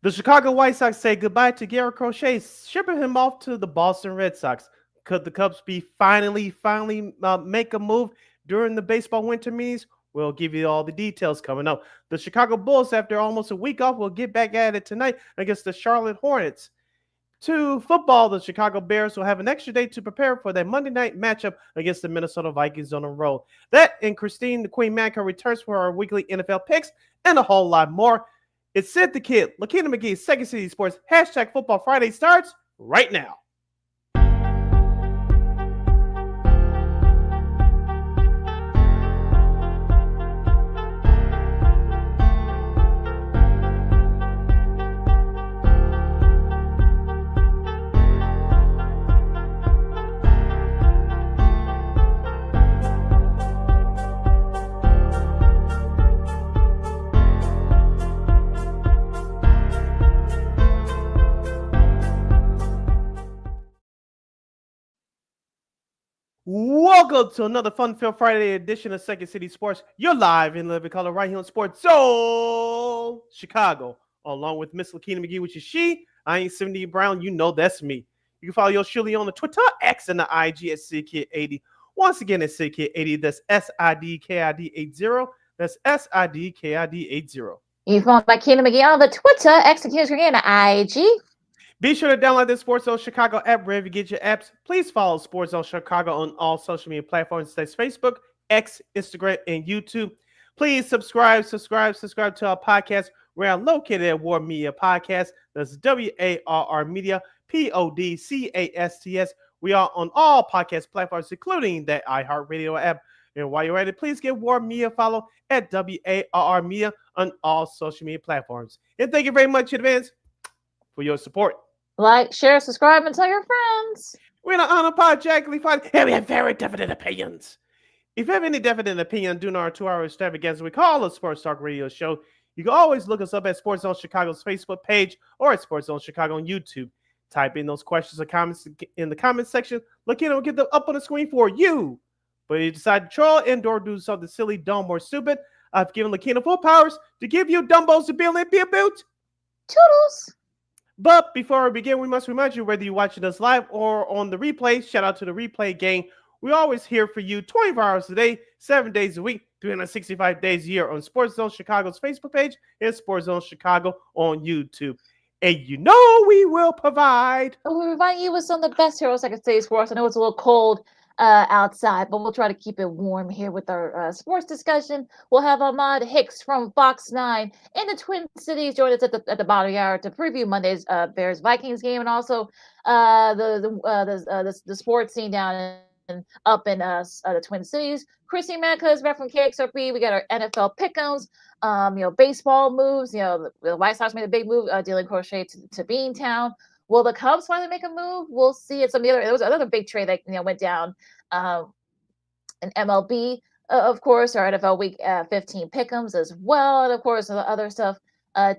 The Chicago White Sox say goodbye to Garrett Crochet, shipping him off to the Boston Red Sox. Could the Cubs be finally make a move during the baseball winter meetings? We'll give you all the details coming up. The Chicago Bulls, after almost a week off, will get back at it tonight against the Charlotte Hornets. To football, the Chicago Bears will have an extra day to prepare for their Monday night matchup against the Minnesota Vikings on the road. That and Christine, the Queen Manika, returns for our weekly NFL picks and a whole lot more. It's Sid the Kid, Lakina McGee's Second City Sports. Hashtag Football Friday starts right now. Welcome to another fun-filled Friday edition of Second City Sports. You're live in living color right here on Sports Zone Chicago, along with Miss Lakina McGee, which is she. I ain't 70 Brown. You know that's me. You can follow your Shirley on the Twitter, X, and the IG at SidKid80. Once again, it's SidKid80. That's SIDKID80. That's SIDKID80. You can follow my Lakina McGee on the Twitter, X, and IG. Be sure to download the Sports Zone Chicago app wherever you get your apps. Please follow Sports Zone Chicago on all social media platforms. That's Facebook, X, Instagram, and YouTube. Please subscribe to our podcast. We are located at War Media Podcast. That's WARR Media, PODCASTS. We are on all podcast platforms, including that iHeartRadio app. And while you're at it, please give War Media a follow at WARR Media on all social media platforms. And thank you very much in advance for your support. Like, share, subscribe, and tell your friends. We're not unapologetically fine, and we have very definite opinions. If you have any definite opinion during our 2-hour extravaganza we call a Sports Talk Radio show, you can always look us up at Sports Zone Chicago's Facebook page or at Sports Zone Chicago on YouTube. Type in those questions or comments in the comments section. Look in and we'll get them up on the screen for you. But if you decide to troll and or do something silly, dumb, or stupid, I've given Lakina full powers to give you Dumbos to build and be a boot. Toodles. But before we begin, we must remind you, whether you're watching us live or on the replay, shout out to the replay gang. We're always here for you 24 hours a day, 7 days a week, 365 days a year on Sports Zone Chicago's Facebook page and Sports Zone Chicago on YouTube. And you know we will provide. We're providing you with some of the best heroes Second City Sports. I know it's a little cold outside, but we'll try to keep it warm here with our sports discussion. We'll have Ahmad Hicks from Fox 9 in the Twin Cities join us at the bottom of the hour to preview Monday's Bears Vikings game, and also the sports scene down up in the Twin Cities. Chrissy Manika is back from KXRB. We got our NFL pick'ems, baseball moves. The White Sox made a big move dealing Crochet to Beantown. Will the Cubs finally make a move? We'll see. There was another big trade that went down in MLB, of course, our NFL Week 15 pick'ems as well, and of course the other stuff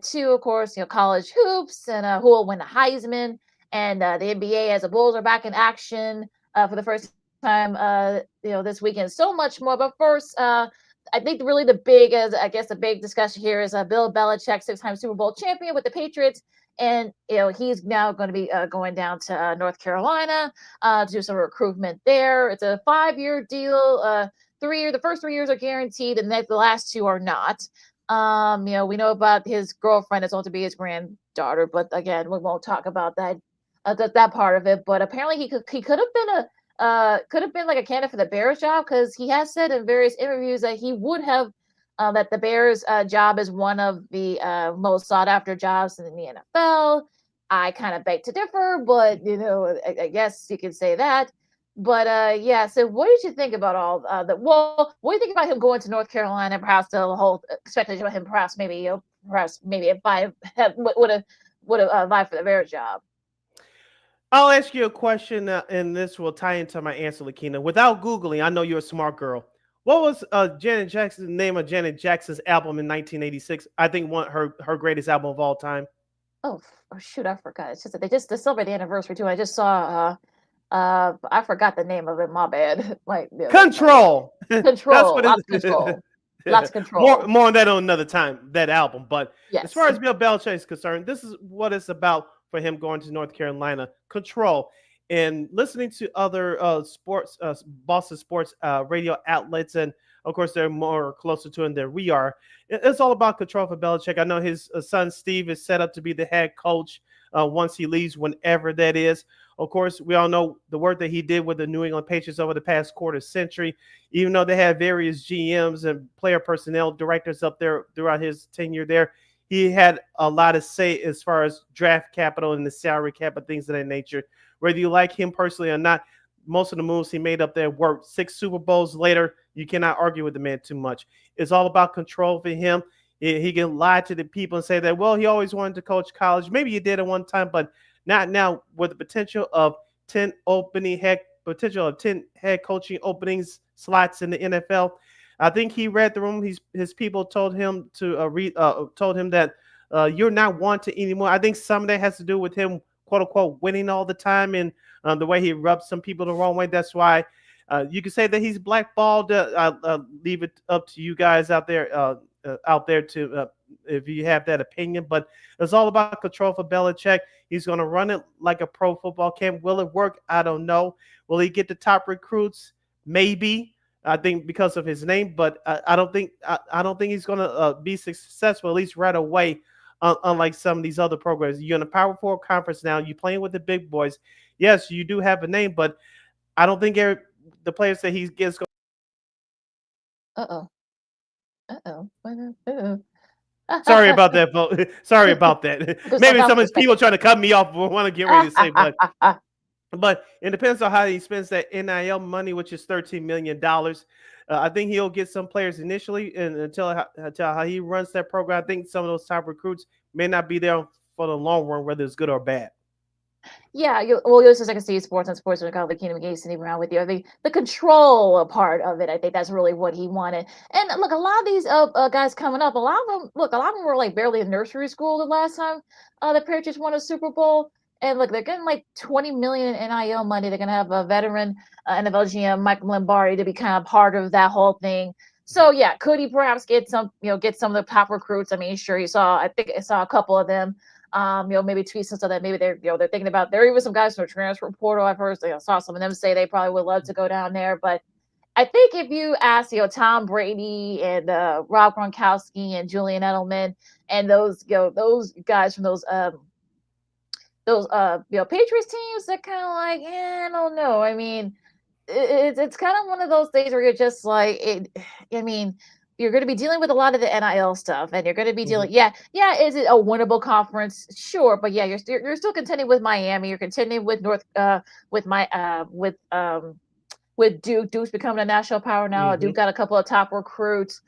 too. Of course, college hoops and who will win the Heisman, and the NBA as the Bulls are back in action for the first time this weekend. So much more, but first. I think really the big discussion here is Bill Belichick, 6-time Super Bowl champion with the Patriots. And, he's now going to be going down to North Carolina to do some recruitment there. It's a 5-year deal. The first 3 years are guaranteed, and the last 2 are not. We know about his girlfriend is going to be his granddaughter, but again, we won't talk about that part of it. But apparently he could have been like a candidate for the Bears job, because he has said in various interviews that he would have that the Bears job is one of the most sought after jobs in the NFL. I kind of beg to differ, but I guess you could say that. But so what did you think about all that? Well, what do you think about him going to North Carolina? Perhaps the whole expectation of him, perhaps maybe if I would have vied for the Bears job. I'll ask you a question, and this will tie into my answer, Lakina. Without Googling, I know you're a smart girl. What was Janet Jackson's name of Janet Jackson's album in 1986? I think her greatest album of all time. Oh shoot, I forgot. It's just that they celebrated the anniversary too. I just saw. I forgot the name of it. My bad. Control. Control. Control. Lots of control. More on that on another time, that album. But as Yes. far as Bill Belichick is concerned, this is what it's about for him going to North Carolina. Control. And listening to other sports, Boston sports radio outlets, and of course they're more closer to him than we are. It's all about control for Belichick. I know his son Steve is set up to be the head coach once he leaves, whenever that is. Of course, we all know the work that he did with the New England Patriots over the past quarter century. Even though they had various GMs and player personnel directors up there throughout his tenure there, he had a lot of say as far as draft capital and the salary cap and things of that nature. Whether you like him personally or not, most of the moves he made up there worked. 6 Super Bowls later, you cannot argue with the man too much. It's all about control for him. He can lie to the people and say that, well, he always wanted to coach college. Maybe he did at one time, but not now, with the potential of 10 head coaching openings slots in the NFL. I think he read the room. His people told him to told him that you're not wanted anymore. I think some of that has to do with him, quote unquote, winning all the time, and the way he rubs some people the wrong way. That's why you can say that he's blackballed. I'll leave it up to you guys out there to if you have that opinion. But it's all about control for Belichick. He's going to run it like a pro football camp. Will it work? I don't know. Will he get the top recruits? Maybe. I think because of his name, but I don't think he's going to be successful, at least right away. Unlike some of these other programs, you're in a Power Four conference now. You're playing with the big boys. Yes, you do have a name, but I don't think the players that he gets. Uh oh. Uh oh. Uh Sorry oh. about that, folks. Sorry about that. Because Maybe sometimes some of we his people trying to cut me off want to get ready to say, expect. but it depends on how he spends that NIL money, which is $13 million. I think he'll get some players initially, and until how he runs that program, I think some of those top recruits may not be there for the long run, whether it's good or bad. Yeah, well, yours is like I see sports and sports with kind of the Kingdom Gates and around with you. I think the control part of it, I think that's really what he wanted. And look, a lot of these guys coming up, a lot of them were like barely in nursery school the last time the Patriots won a Super Bowl. And look, they're getting like 20 million in NIL money. They're gonna have a veteran NFL GM, Michael Lombardi, to be kind of part of that whole thing. So yeah, could he perhaps get get some of the top recruits? I mean, sure, I think I saw a couple of them maybe tweets and stuff that maybe they're thinking about. There are even some guys from the transfer portal. I've heard, saw some of them say they probably would love to go down there. But I think if you ask, Tom Brady and Rob Gronkowski and Julian Edelman and those guys from those Patriots teams, they're kind of like, I don't know. I mean, it's kind of one of those things where you're just like it. I mean, you're going to be dealing with a lot of the NIL stuff, and you're going to be Mhm. dealing. Yeah. Is it a winnable conference? Sure, but yeah, you're still contending with Miami. You're contending with with my with Duke. Duke's becoming a national power now. Duke Mhm. got a couple of top recruits.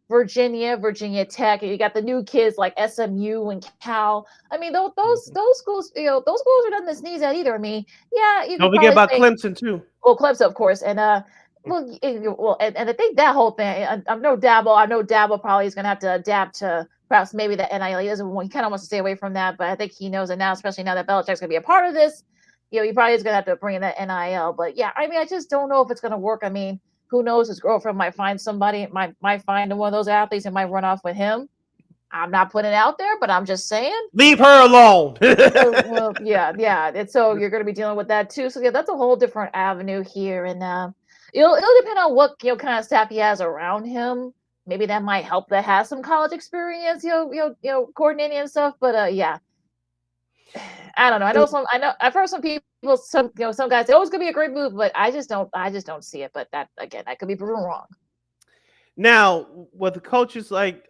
Virginia Tech. You got the new kids like SMU and Cal. I mean, Mhm. those schools, those schools are nothing to sneeze at either. I mean, yeah, you Don't could forget probably about say, Clemson too. well, Clemson, of course, and and I think that whole thing. I know Dabo. I know Dabo probably is going to have to adapt to perhaps maybe the NIL. He doesn't. He kind of wants to stay away from that, but I think he knows it now, especially now that Belichick's going to be a part of this. He probably is going to have to bring in that NIL. But yeah, I mean, I just don't know if it's going to work. I mean, who knows? His girlfriend might find somebody, might find one of those athletes and might run off with him. I'm not putting it out there, but I'm just saying. Leave her alone. Well, yeah. And so you're going to be dealing with that too. So yeah, that's a whole different avenue here, and it'll depend on what kind of staff he has around him. Maybe that might help that has some college experience, coordinating and stuff. But yeah, I don't know. I know I've heard some people, some guys say, "Oh, it's gonna be a great move," but I just don't see it. But that again, I could be proven wrong. Now, with the coaches like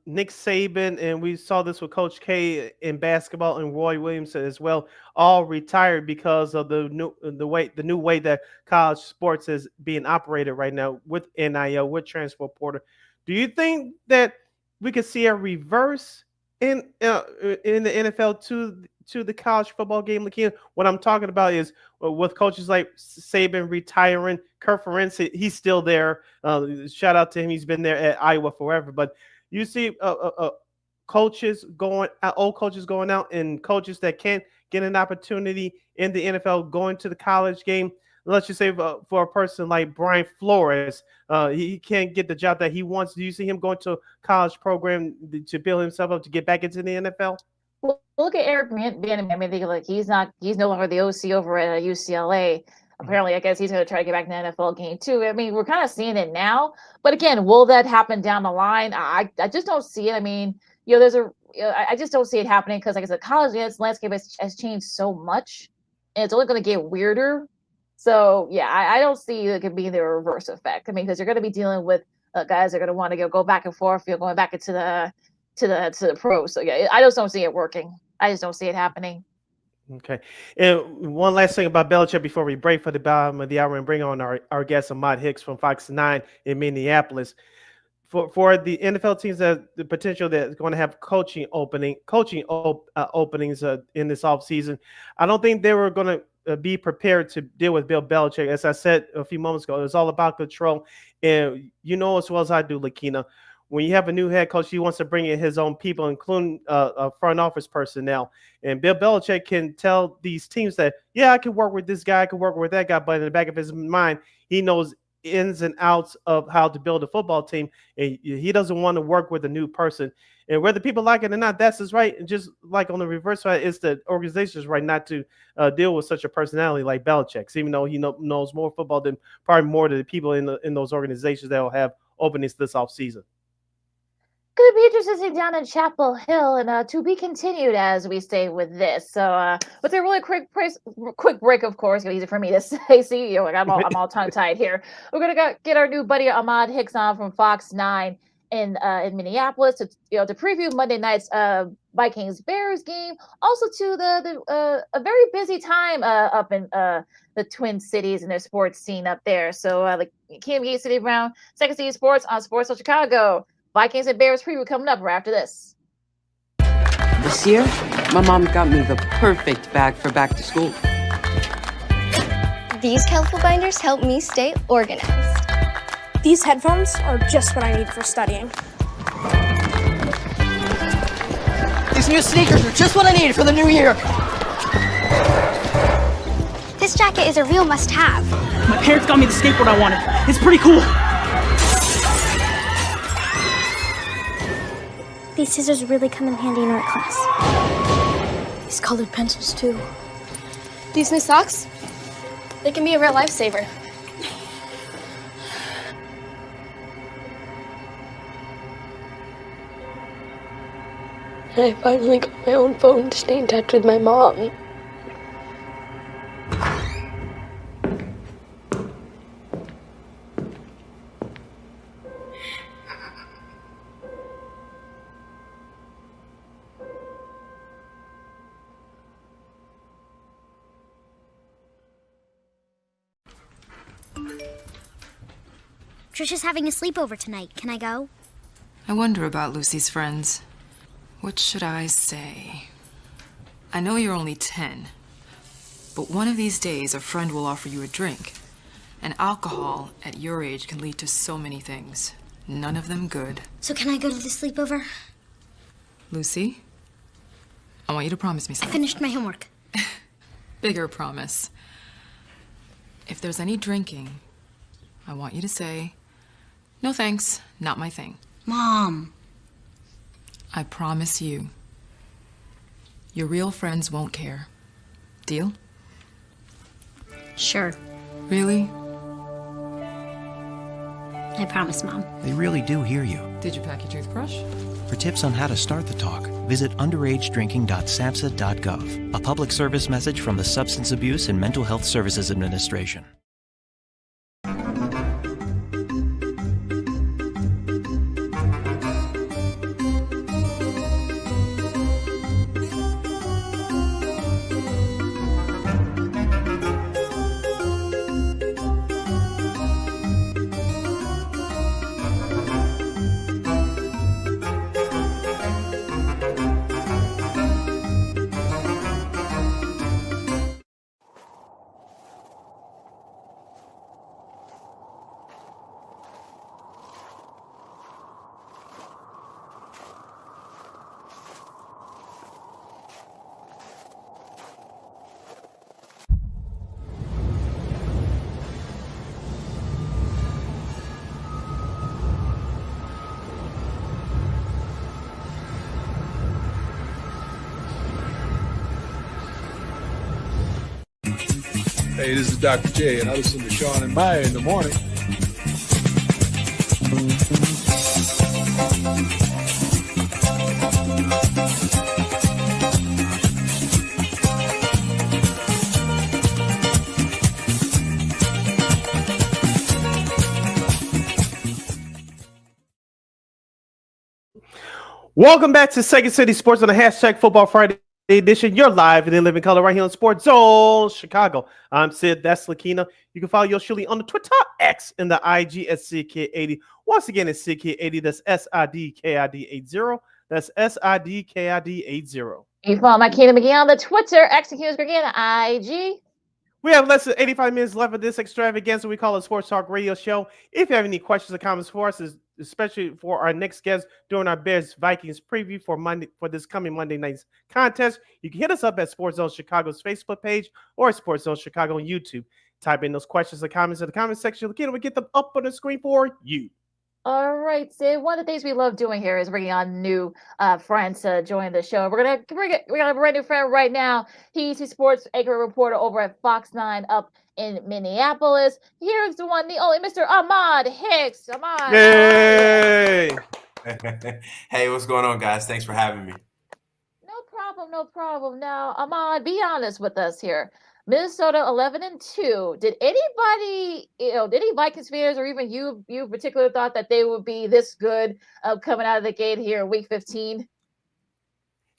Nick Saban, and we saw this with Coach K in basketball, and Roy Williams as well, all retired because of the new way that college sports is being operated right now with NIL, with transfer portal. Do you think that we could see a reverse in the NFL to the college football game again? What I'm talking about is with coaches like Saban retiring, Kurt Ferenc, he's still there. Shout out to him; he's been there at Iowa forever. But you see, old coaches going out, and coaches that can't get an opportunity in the NFL going to the college game. let's just say for a person like Brian Flores, he can't get the job that he wants. Do you see him going to a college program to build himself up to get back into the NFL? Well, look at Eric Bieniemy. I mean, like he's no longer the OC over at UCLA. Apparently, I guess he's going to try to get back in the NFL game too. I mean, we're kind of seeing it now, but again, will that happen down the line? I just don't see it. I mean, I just don't see it happening because, like I said, college landscape has changed so much, and it's only going to get weirder. So yeah, I don't see it could be the reverse effect. I mean, because you're going to be dealing with guys that are going to want to go back and forth, going back into the pros. So yeah, I just don't see it working. I just don't see it happening. Okay. And one last thing about Belichick before we break for the bottom of the hour and bring on our guest Ahmad Hicks from Fox 9 in Minneapolis. For the NFL teams that the potential that's going to have openings in this offseason, I don't think they were going to be prepared to deal with Bill Belichick. As I said a few moments ago, it's all about control. And you know as well as I do, Lakina, when you have a new head coach, he wants to bring in his own people, including front office personnel. And Bill Belichick can tell these teams that, yeah, I can work with this guy, I can work with that guy, but in the back of his mind, he knows ins and outs of how to build a football team, and he doesn't want to work with a new person. And whether people like it or not, that's his right. And just like on the reverse side, it's the organization's right not to deal with such a personality like Belichick's, even though he knows more football than probably more of the people in those organizations that will have openings this offseason. Going to be interesting down in Chapel Hill, and to be continued as we stay with this. So, with a really quick break, of course, easy for me to say. See, I'm all tongue tied here. We're gonna get our new buddy Ahmad Hicks on from Fox 9 in Minneapolis to preview Monday night's Vikings Bears game. Also to a very busy time up in the Twin Cities and their sports scene up there. So, Kim Yates, City Brown, Second City Sports on Sports of Chicago. Vikings and Bears preview coming up right after this. This year, my mom got me the perfect bag for back to school. These colorful binders help me stay organized. These headphones are just what I need for studying. These new sneakers are just what I needed for the new year. This jacket is a real must-have. My parents got me the skateboard I wanted. It's pretty cool. These scissors really come in handy in art class. These colored pencils, too. These new socks, they can be a real lifesaver. I finally got my own phone to stay in touch with my mom. Trisha's having a sleepover tonight. Can I go? I wonder about Lucy's friends. What should I say? I know you're only 10, but one of these days a friend will offer you a drink. And alcohol at your age can lead to so many things. None of them good. So can I go to the sleepover? Lucy, I want you to promise me I something. finished my homework. Bigger promise. If there's any drinking, I want you to say, "No thanks, not my thing." Mom. I promise you, your real friends won't care. Deal? Sure. Really? I promise, Mom. They really do hear you. Did you pack your toothbrush? For tips on how to start the talk, visit underagedrinking.samhsa.gov. A public service message from the Substance Abuse and Mental Health Services Administration. Hey, this is Dr. J, and I listen to Sean and Maya in the morning. Welcome back to Second City Sports on the hashtag Football Friday edition. You're live in living color right here on Sports Zone Chicago. I'm Sid. That's Lakina. You can follow yours truly on the Twitter X and the IG at SidKid80. Once again, it's SidKid80. That's SIDKID80. That's SIDKID80. You can follow my Kingdom McGee on the Twitter, X and McGee on the IG. We have less than 85 minutes left of this extravaganza we call a Sports Talk Radio Show. If you have any questions or comments for us, especially for our next guest during our Bears Vikings preview for this coming Monday night's contest, you can hit us up at Sports Zone Chicago's Facebook page or Sports Zone Chicago on YouTube. Type in those questions or comments in the comment section. Again, we get them up on the screen for you. All right, Sid. One of the things we love doing here is bringing on new friends to join the show. We got a brand new friend right now. He's a sports anchor reporter over at Fox 9 up in Minneapolis. Here's the one, the only Mr. Ahmad Hicks. Ahmad. Yay! Hey, what's going on, guys? Thanks for having me. No problem. Now, Ahmad, be honest with us here. Minnesota 11-2. Did anybody, any Vikings fans or even you in particular thought that they would be this good coming out of the gate here in week 15?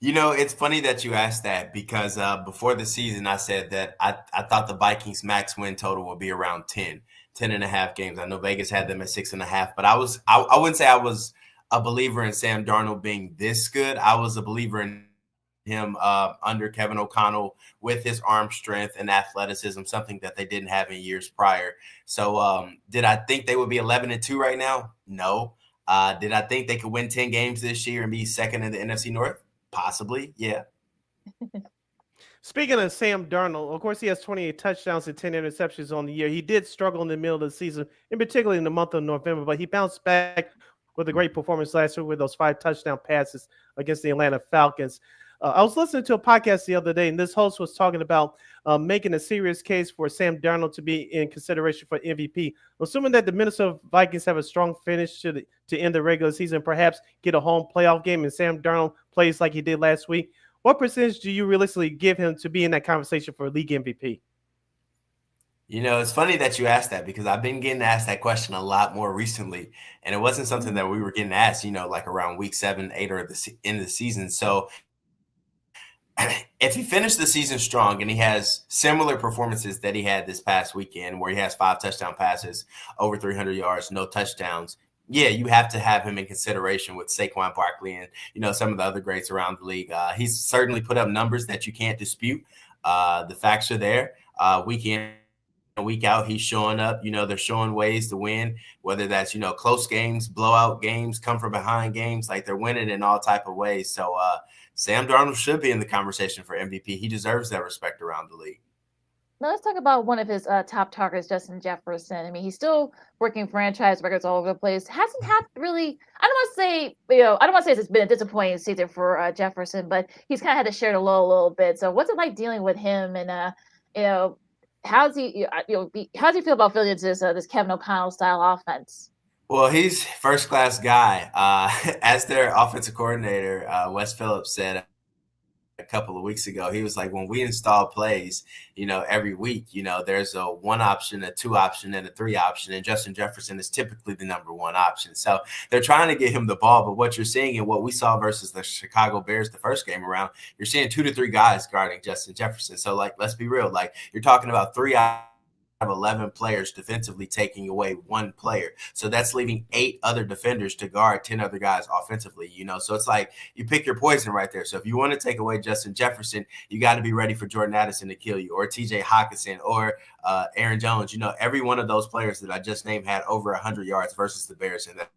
It's funny that you asked that because before the season, I said that I thought the Vikings max win total would be around 10 and a half games. I know Vegas had them at 6.5, but I wouldn't say I was a believer in Sam Darnold being this good. I was a believer in him under Kevin O'Connell with his arm strength and athleticism, something that they didn't have in years prior. So did I think they would be 11-2 right now? No. Did I think they could win 10 games this year and be second in the NFC North? Possibly, yeah. Speaking of Sam Darnold, of course, he has 28 touchdowns and 10 interceptions on the year. He did struggle in the middle of the season, in particular in the month of November, but he bounced back with a great performance last year with those 5 touchdown passes against the Atlanta Falcons. I was listening to a podcast the other day, and this host was talking about making a serious case for Sam Darnold to be in consideration for MVP. Assuming that the Minnesota Vikings have a strong finish to end the regular season, perhaps get a home playoff game, and Sam Darnold plays like he did last week, what percentage do you realistically give him to be in that conversation for league MVP? It's funny that you asked that because I've been getting asked that question a lot more recently, and it wasn't something that we were getting asked, like around week 7, 8, or the end of the season. So if he finished the season strong and he has similar performances that he had this past weekend where he has 5 touchdown passes, over 300 yards, no touchdowns, yeah, you have to have him in consideration with Saquon Barkley and, some of the other greats around the league. He's certainly put up numbers that you can't dispute. The facts are there. Week in and week out, he's showing up. They're showing ways to win, whether that's, close games, blowout games, come from behind games. Like, they're winning in all type of ways. So, Sam Darnold should be in the conversation for MVP. He deserves that respect around the league. Now let's talk about one of his top targets, Justin Jefferson. I mean, he's still breaking franchise records all over the place. Hasn't had really, I don't want to say it's been a disappointing season for Jefferson, but he's kind of had to share the load a little bit. So what's it like dealing with him? And how's he feel about filling into this Kevin O'Connell style offense? Well, he's first class guy. As their offensive coordinator, Wes Phillips said a couple of weeks ago, he was like, when we install plays, every week, there's a 1 option, a 2 option, and a 3 option, and Justin Jefferson is typically the number 1 option. So they're trying to get him the ball, but what you're seeing and what we saw versus the Chicago Bears the first game around, you're seeing 2 to 3 guys guarding Justin Jefferson. So, let's be real. You're talking about 3 of 11 players defensively taking away 1 player. So that's leaving 8 other defenders to guard 10 other guys offensively, So it's like you pick your poison right there. So if you want to take away Justin Jefferson, you got to be ready for Jordan Addison to kill you, or TJ Hockenson, or Aaron Jones. Every one of those players that I just named had over 100 yards versus the Bears in that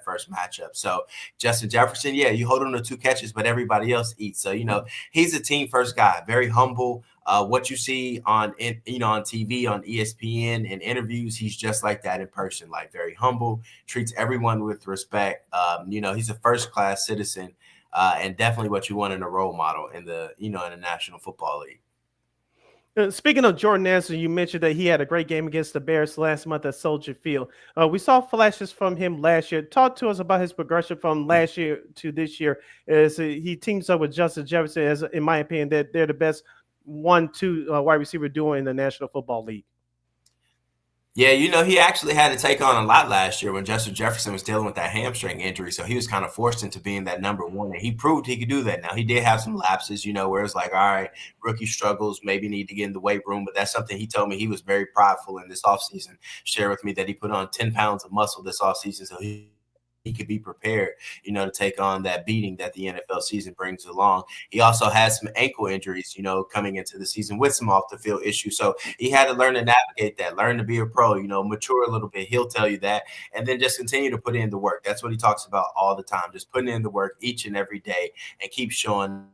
first matchup. So Justin Jefferson, yeah, you hold him to 2 catches, but everybody else eats. So, he's a team first guy, very humble. What you see on TV, on ESPN, and interviews, he's just like that in person, very humble, treats everyone with respect. He's a first class citizen, and definitely what you want in a role model in the, in the National Football League. Speaking of Jordan Anderson, you mentioned that he had a great game against the Bears last month at Soldier Field. We saw flashes from him last year. Talk to us about his progression from last year to this year. As he teams up with Justin Jefferson, as in my opinion, that they're the best 1-2 wide receiver duo in the National Football League. Yeah, he actually had to take on a lot last year when Justin Jefferson was dealing with that hamstring injury. So he was kind of forced into being that number one. And he proved he could do that. Now, he did have some lapses, where it's like, all right, rookie struggles, maybe need to get in the weight room. But that's something he told me he was very prideful in this offseason. Shared with me that he put on 10 pounds of muscle this offseason. So he could be prepared, to take on that beating that the NFL season brings along. He also has some ankle injuries, coming into the season with some off the field issues. So he had to learn to navigate that, learn to be a pro, mature a little bit. He'll tell you that, and then just continue to put in the work. That's what he talks about all the time, just putting in the work each and every day and keep showing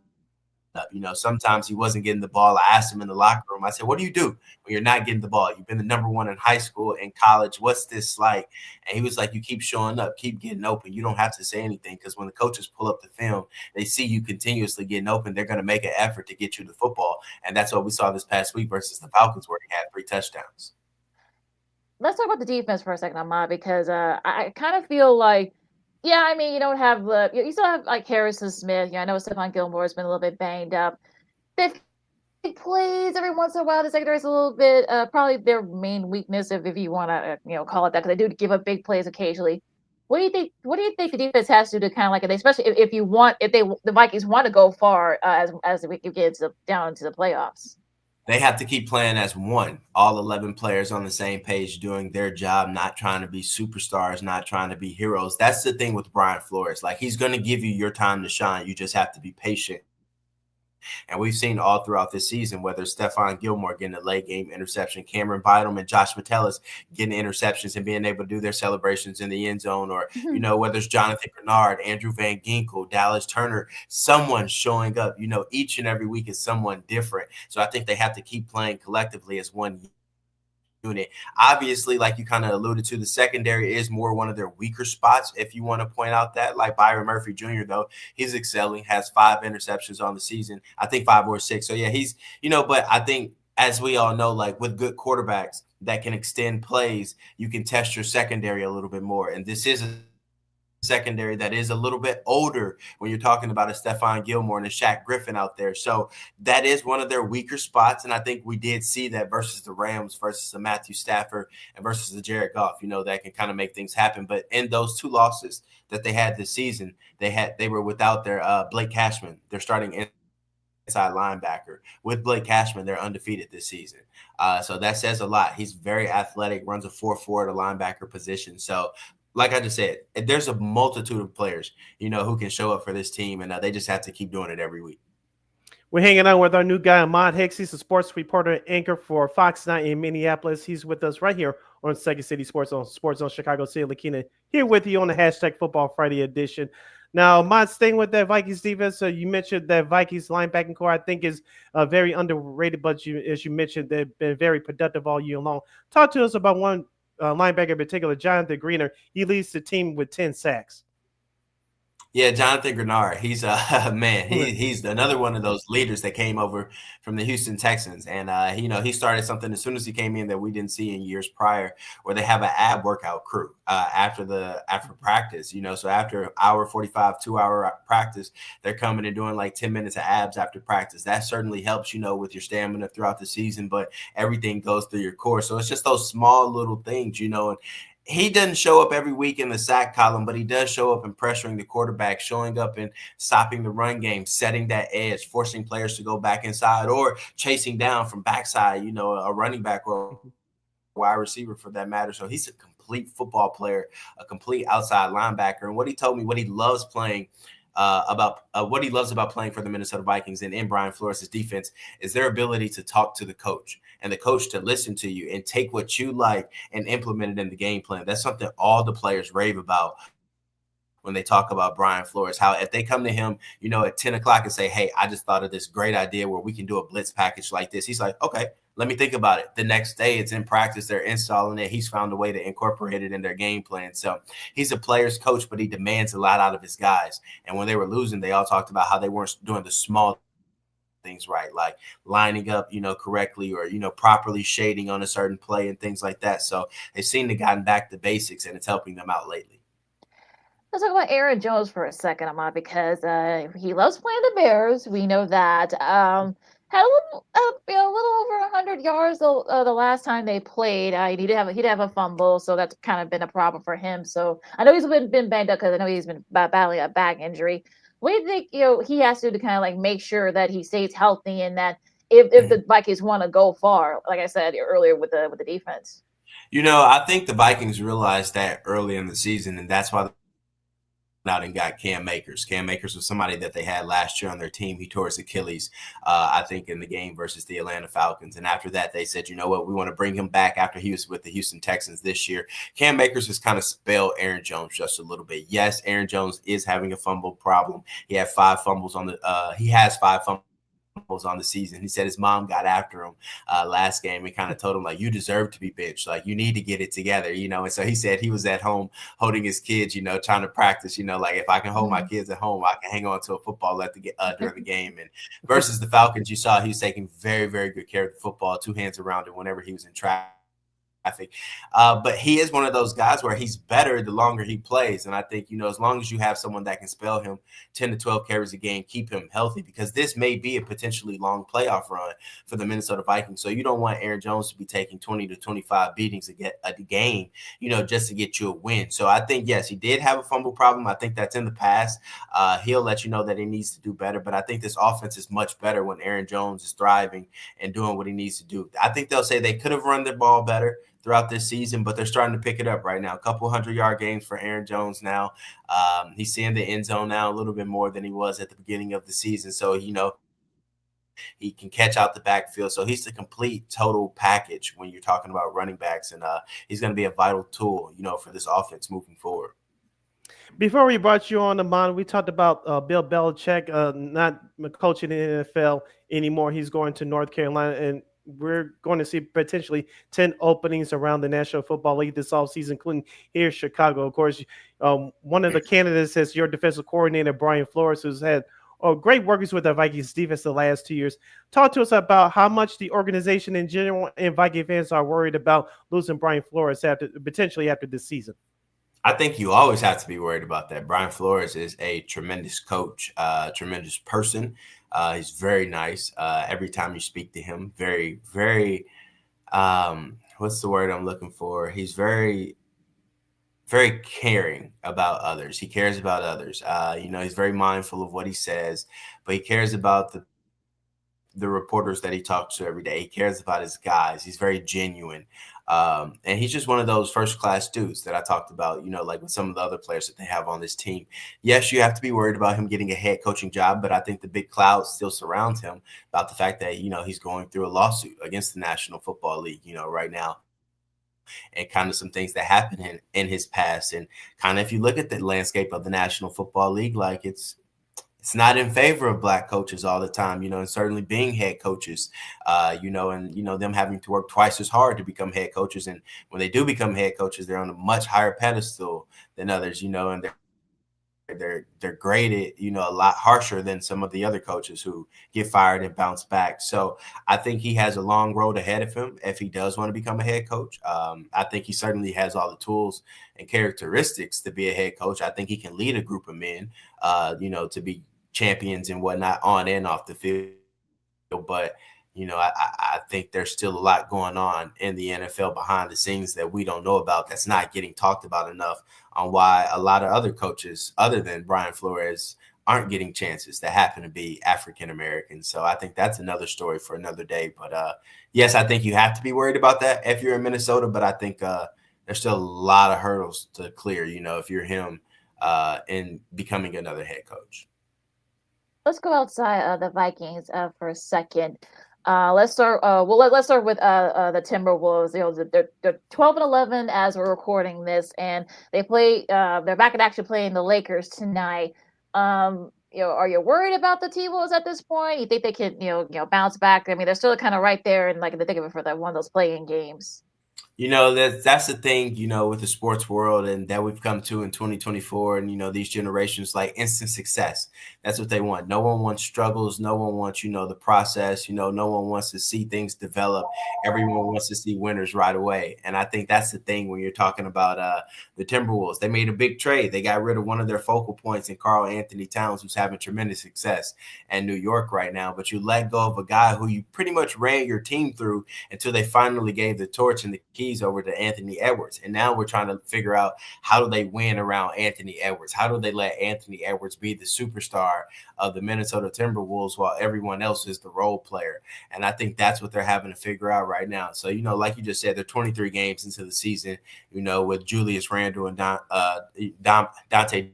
up. Sometimes he wasn't getting the ball. I asked him in the locker room, I said, what do you do when you're not getting the ball? You've been the number one in high school and college. What's this like? And he was like, you keep showing up, keep getting open. You don't have to say anything, because when the coaches pull up the film, they see you continuously getting open. They're going to make an effort to get you the football. And that's what we saw this past week versus the Falcons, where he had 3 touchdowns. Let's talk about the defense for a second, Ahmad, because I kind of feel like, yeah, I mean, you don't have you still have like Harrison Smith. I know Stephon Gilmore has been a little bit banged up. They plays every once in a while. The secondary is a little bit probably their main weakness, if you want to call it that, because they do give up big plays occasionally. What do you think? What do you think the defense has to do to kind of like it, especially if the Vikings want to go far as we get down into the playoffs? They have to keep playing as one, all 11 players on the same page, doing their job, not trying to be superstars, not trying to be heroes. That's the thing with Brian Flores. Like, he's going to give you your time to shine. You just have to be patient. And we've seen all throughout this season, whether Stephon Gilmore getting a late game interception, Cameron Bynum and Josh Metellus getting interceptions and being able to do their celebrations in the end zone, or, whether it's Jonathan Grenard, Andrew Van Ginkel, Dallas Turner, someone showing up, each and every week is someone different. So I think they have to keep playing collectively as one unit. Obviously, like you kind of alluded to, the secondary is more one of their weaker spots, if you want to point out that. Like Byron Murphy Jr., though, he's excelling, has 5 interceptions on the season. I think 5 or 6. So, yeah, he's, but I think, as we all know, like with good quarterbacks that can extend plays, you can test your secondary a little bit more. And this is a secondary that is a little bit older when you're talking about a Stephon Gilmore and a Shaq Griffin out there. So that is one of their weaker spots. And I think we did see that versus the Rams, versus the Matthew Stafford, and versus the Jared Goff, that can kind of make things happen. But in those 2 losses that they had this season, they were without their Blake Cashman. They're starting inside linebacker. With Blake Cashman, they're undefeated this season. So that says a lot. He's very athletic, runs a 4.4 at a linebacker position. So like I just said, there's a multitude of players, who can show up for this team, and they just have to keep doing it every week. We're hanging out with our new guy, Ahmad Hicks. He's a sports reporter and anchor for Fox 9 in Minneapolis. He's with us right here on Second City Sports on Chicago City. Lakina here with you on the hashtag Football Friday edition. Now, Ahmad, staying with that Vikings defense, you mentioned that Vikings linebacking core, I think, is very underrated, but as you mentioned, they've been very productive all year long. Talk to us about one linebacker in particular, Jonathan Greener. He leads the team with 10 sacks. Yeah, Jonathan Grenard. He's man. He's another one of those leaders that came over from the Houston Texans, and he started something as soon as he came in that we didn't see in years prior, where they have an ab workout crew after practice. So after hour 45, 2-hour practice, they're coming and doing like 10 minutes of abs after practice. That certainly helps, with your stamina throughout the season, but everything goes through your core. So it's just those small little things, and he doesn't show up every week in the sack column, but he does show up in pressuring the quarterback, showing up and stopping the run game, setting that edge, forcing players to go back inside, or chasing down from backside, a running back or a wide receiver for that matter. So he's a complete football player, a complete outside linebacker. And what he told me, what he loves playing what he loves about playing for the Minnesota Vikings and in Brian Flores' defense is their ability to talk to the coach and the coach to listen to you and take what you like and implement it in the game plan. That's something all the players rave about when they talk about Brian Flores, how if they come to him, at 10 o'clock and say, hey, I just thought of this great idea where we can do a blitz package like this. He's like, okay, let me think about it. The next day it's in practice. They're installing it. He's found a way to incorporate it in their game plan. So he's a player's coach, but he demands a lot out of his guys. And when they were losing, they all talked about how they weren't doing the small things right, like lining up, correctly, or, properly shading on a certain play and things like that. So they seem to gotten back to basics, and it's helping them out lately. Let's talk about Aaron Jones for a second, Ahmad, because he loves playing the Bears. We know that. Had a little over 100 yards the last time they played. He'd have a fumble, so that's kind of been a problem for him. So I know he's been banged up because I know he's been battling a back injury. What do you think he has to do to kind of like make sure that he stays healthy and that if the Vikings want to go far, like I said earlier with the defense? I think the Vikings realized that early in the season, and that's why out and got Cam Akers. Cam Akers was somebody that they had last year on their team. He tore his Achilles, I think, in the game versus the Atlanta Falcons. And after that, they said, you know what, we want to bring him back after he was with the Houston Texans this year. Cam Akers has kind of spelled Aaron Jones just a little bit. Yes, Aaron Jones is having a fumble problem. He has 5 fumbles on the season. He said his mom got after him last game and kind of told him, like, you deserve to be benched. Like, you need to get it together, And so he said he was at home holding his kids, trying to practice, like, if I can hold my kids at home, I can hang on to a football during the game. And versus the Falcons, you saw he was taking very, very good care of the football, 2 hands around it whenever he was in traffic. But he is one of those guys where he's better the longer he plays. And I think, as long as you have someone that can spell him 10 to 12 carries a game, keep him healthy, because this may be a potentially long playoff run for the Minnesota Vikings. So you don't want Aaron Jones to be taking 20 to 25 beatings a game, just to get you a win. So I think, yes, he did have a fumble problem. I think that's in the past. He'll let you know that he needs to do better. But I think this offense is much better when Aaron Jones is thriving and doing what he needs to do. I think they'll say they could have run the ball better throughout this season, but they're starting to pick it up right now. A couple 100-yard games for Aaron Jones now. He's seeing the end zone now a little bit more than he was at the beginning of the season. So, he can catch out the backfield. So he's the complete total package when you're talking about running backs, and he's going to be a vital tool, for this offense moving forward. Before we brought you on the mind, we talked about Bill Belichick not coaching in the NFL anymore. He's going to North Carolina, and we're going to see potentially 10 openings around the National Football League this offseason, including here in Chicago. Of course, one of the candidates is your defensive coordinator, Brian Flores, who's had great workings with the Vikings defense the last 2 years. Talk to us about how much the organization in general and Viking fans are worried about losing Brian Flores potentially after this season. I think you always have to be worried about that. Brian Flores is a tremendous coach, tremendous person. He's very nice. Every time you speak to him, very, very, what's the word I'm looking for? He's very, very caring about others. He cares about others. He's very mindful of what he says, but he cares about the reporters that he talks to every day. He cares about his guys. He's very genuine. And he's just one of those first-class dudes that I talked about, like with some of the other players that they have on this team. Yes, you have to be worried about him getting a head coaching job, but I think the big cloud still surrounds him about the fact that, he's going through a lawsuit against the National Football League, right now. And kind of some things that happened in his past. And kind of if you look at the landscape of the National Football League, like it's not in favor of Black coaches all the time, and certainly being head coaches, and them having to work twice as hard to become head coaches. And when they do become head coaches, they're on a much higher pedestal than others, and they're graded, a lot harsher than some of the other coaches who get fired and bounce back. So I think he has a long road ahead of him if he does want to become a head coach. I think he certainly has all the tools and characteristics to be a head coach. I think he can lead a group of men, to be champions and whatnot on and off the field. But, I think there's still a lot going on in the NFL behind the scenes that we don't know about, that's not getting talked about enough, on why a lot of other coaches other than Brian Flores aren't getting chances that happen to be African-American. So I think that's another story for another day. But yes, I think you have to be worried about that if you're in Minnesota, but I think there's still a lot of hurdles to clear, if you're him in becoming another head coach. Let's go outside the Vikings for a second. Let's start. Let's start with the Timberwolves. They're 12-11 as we're recording this, and they play. They're back in action playing the Lakers tonight. Are you worried about the T-Wolves at this point? You think they can, bounce back? I mean, they're still kind of right there, and like they think of it for one of those playing games. That's the thing, with the sports world and that we've come to in 2024 and these generations like instant success. That's what they want. No one wants struggles, no one wants, the process, no one wants to see things develop. Everyone wants to see winners right away. And I think that's the thing when you're talking about the Timberwolves. They made a big trade. They got rid of one of their focal points in Karl Anthony Towns, who's having tremendous success in New York right now. But you let go of a guy who you pretty much ran your team through until they finally gave the torch and the keys over to Anthony Edwards. And now we're trying to figure out, how do they win around Anthony Edwards? How do they let Anthony Edwards be the superstar of the Minnesota Timberwolves while everyone else is the role player? And I think that's what they're having to figure out right now. So, like you just said, they're 23 games into the season, with Julius Randle and Dante